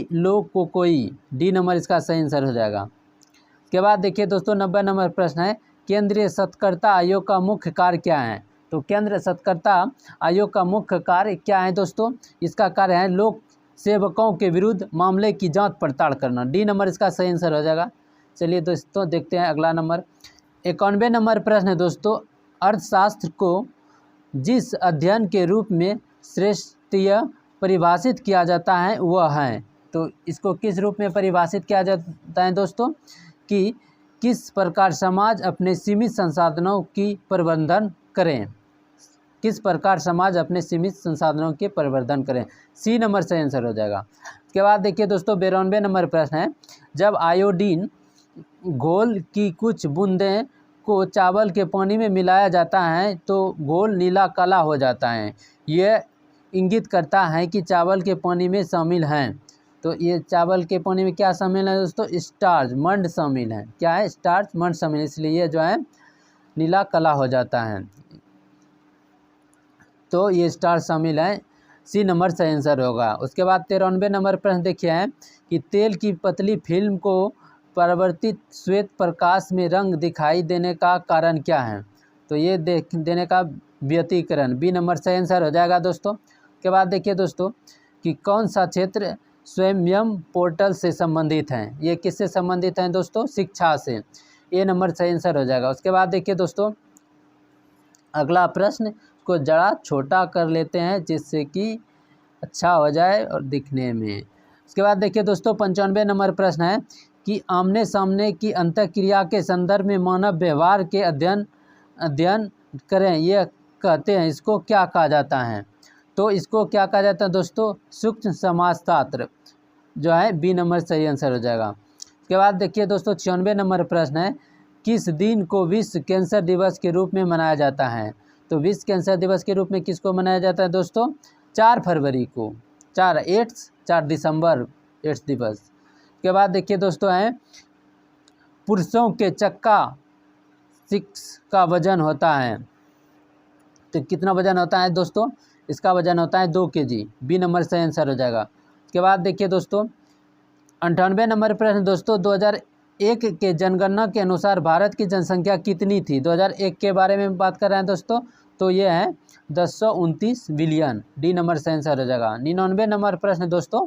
Speaker 1: डी नंबर इसका सही आंसर हो जाएगा। उसके बाद देखिए दोस्तों 90 नंबर प्रश्न है, केंद्रीय सतर्कता आयोग का मुख्य कार्य क्या है। तो केंद्रीय सतर्कता आयोग का मुख्य कार्य क्या है दोस्तों, इसका कार्य है लोक सेवकों के विरुद्ध मामले की जांच पड़ताल करना, डी नंबर इसका सही आंसर हो जाएगा। चलिए दोस्तों देखते हैं अगला नंबर 91 नंबर प्रश्न है दोस्तों, अर्थशास्त्र को जिस अध्ययन के रूप में श्रेष्ठीय परिभाषित किया जाता है वह है। तो इसको किस रूप में परिभाषित किया जाता है दोस्तों, कि किस प्रकार समाज अपने सीमित संसाधनों की प्रबंधन करें, किस प्रकार समाज अपने सीमित संसाधनों के प्रबंधन करें, सी नंबर सही आंसर हो जाएगा। उसके बाद देखिए दोस्तों 92 नंबर प्रश्न है, जब आयोडीन घोल की कुछ बूंदें को चावल के पानी में मिलाया जाता है तो घोल नीला काला हो जाता है, यह इंगित करता है कि चावल के पानी में शामिल हैं। तो ये चावल के पानी में क्या शामिल है दोस्तों, स्टार्च मंड शामिल है, क्या है स्टार्च मंड शामिल, इसलिए ये जो है नीला काला हो जाता है। तो ये स्टार्च शामिल है, सी नंबर सही आंसर होगा। उसके बाद 93 नंबर प्रश्न देखिए है कि तेल की पतली फिल्म को परावर्तित श्वेत प्रकाश में रंग दिखाई देने का कारण क्या है। तो ये देने का व्यतिकरण, बी नंबर सही आंसर हो जाएगा दोस्तों। के बाद देखिए दोस्तों कि कौन सा क्षेत्र स्वयं पोर्टल से संबंधित हैं, ये किससे संबंधित हैं दोस्तों, शिक्षा से, ए नंबर सही आंसर हो जाएगा। उसके बाद देखिए दोस्तों अगला प्रश्न को जरा छोटा कर लेते हैं जिससे कि अच्छा हो जाए और दिखने में। उसके बाद देखिए दोस्तों 95 नंबर प्रश्न है कि आमने सामने की अंतःक्रिया के संदर्भ में मानव व्यवहार के अध्ययन करें, ये कहते हैं, इसको क्या कहा जाता है। तो इसको क्या कहा जाता है दोस्तों, सूक्ष्म समाजशास्त्र, जो है बी नंबर सही आंसर हो जाएगा। उसके बाद देखिए दोस्तों 96 नंबर प्रश्न है, किस दिन को विश्व कैंसर दिवस के रूप में मनाया जाता है। तो विश्व कैंसर दिवस के रूप में किसको मनाया जाता है दोस्तों, 4 फरवरी को, 4 दिसंबर एड्स दिवस। उसके बाद देखिए दोस्तों है पुरुषों के चक्का 6 का वजन होता है, तो कितना वजन होता है दोस्तों, इसका वजन होता है 2 kg, बी नंबर सही आंसर हो जाएगा। उसके बाद देखिए दोस्तों 98 नंबर प्रश्न दोस्तों 2001 के जनगणना के अनुसार भारत की जनसंख्या कितनी थी। 2001 के बारे में बात कर रहे हैं दोस्तों, तो ये है 1029 बिलियन, डी नंबर सही आंसर हो जाएगा। 99 नंबर प्रश्न दोस्तों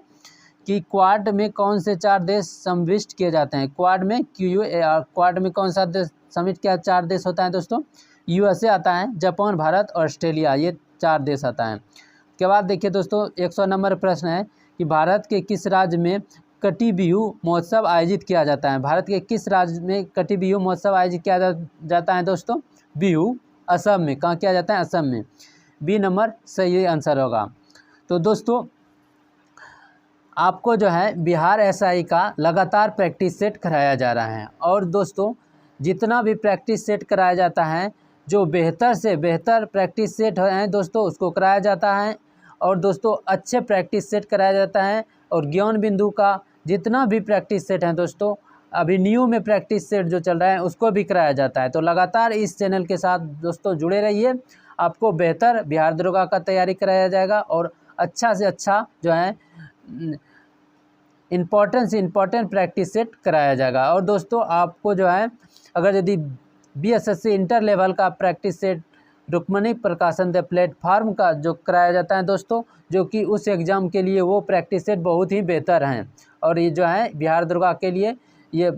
Speaker 1: कि क्वाड में कौन से 4 देश समाविष्ट किए जाते हैं। क्वाड में क्वाड में कौन सा देश सम्मिलित किया 4 देश होता है दोस्तों, यूएसए आता है, जापान, भारत और ऑस्ट्रेलिया, ये 4 देश आता है। उसके बाद देखिए दोस्तों 100 नंबर प्रश्न है कि भारत के किस राज्य में कटी बिहू महोत्सव आयोजित किया जाता है। भारत के किस राज्य में कटी बिहू महोत्सव आयोजित किया जाता है दोस्तों, बिहू असम में, कहाँ किया जाता है, असम में, बी नंबर सही आंसर होगा। तो दोस्तों आपको जो है बिहार एसआई का लगातार प्रैक्टिस सेट कराया जा रहा है, और दोस्तों जितना भी प्रैक्टिस सेट कराया जाता है, जो बेहतर से बेहतर प्रैक्टिस सेट हैं दोस्तों उसको कराया जाता है, और दोस्तों अच्छे प्रैक्टिस सेट कराया जाता है, और ज्ञान बिंदु का जितना भी प्रैक्टिस सेट हैं दोस्तों, अभी न्यू में प्रैक्टिस सेट जो चल रहा है उसको भी कराया जाता है। तो लगातार इस चैनल के साथ दोस्तों जुड़े रहिए, आपको बेहतर बिहार दरोगा का तैयारी कराया जाएगा, और अच्छा से अच्छा जो है इम्पोर्टेंट प्रैक्टिस सेट कराया जाएगा। और दोस्तों आपको जो है अगर यदि BSSC इंटर लेवल का प्रैक्टिस सेट रुक्मणी प्रकाशन द प्लेटफार्म का जो कराया जाता है दोस्तों, जो कि उस एग्ज़ाम के लिए वो प्रैक्टिस सेट बहुत ही बेहतर हैं। और ये जो है बिहार दुर्गा के लिए ये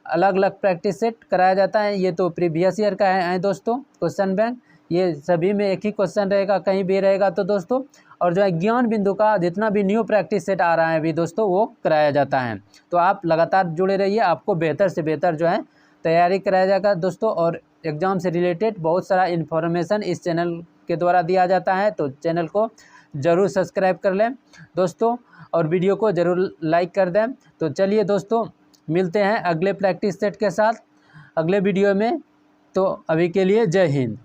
Speaker 1: अलग अलग प्रैक्टिस सेट कराया जाता है। ये तो प्रीवियस ईयर का है दोस्तों क्वेश्चन बैंक, ये सभी में एक ही क्वेश्चन रहेगा, कहीं भी रहेगा तो दोस्तों। और जो है ज्ञान बिंदु का जितना भी न्यू प्रैक्टिस सेट आ रहा है अभी दोस्तों वो कराया जाता है। तो आप लगातार जुड़े रहिए, आपको बेहतर से बेहतर जो है तैयारी कराया जाएगा दोस्तों। और एग्ज़ाम से रिलेटेड बहुत सारा इन्फॉर्मेशन इस चैनल के द्वारा दिया जाता है, तो चैनल को ज़रूर सब्सक्राइब कर लें दोस्तों और वीडियो को ज़रूर लाइक कर दें। तो चलिए दोस्तों मिलते हैं अगले प्रैक्टिस सेट के साथ अगले वीडियो में। तो अभी के लिए जय हिंद।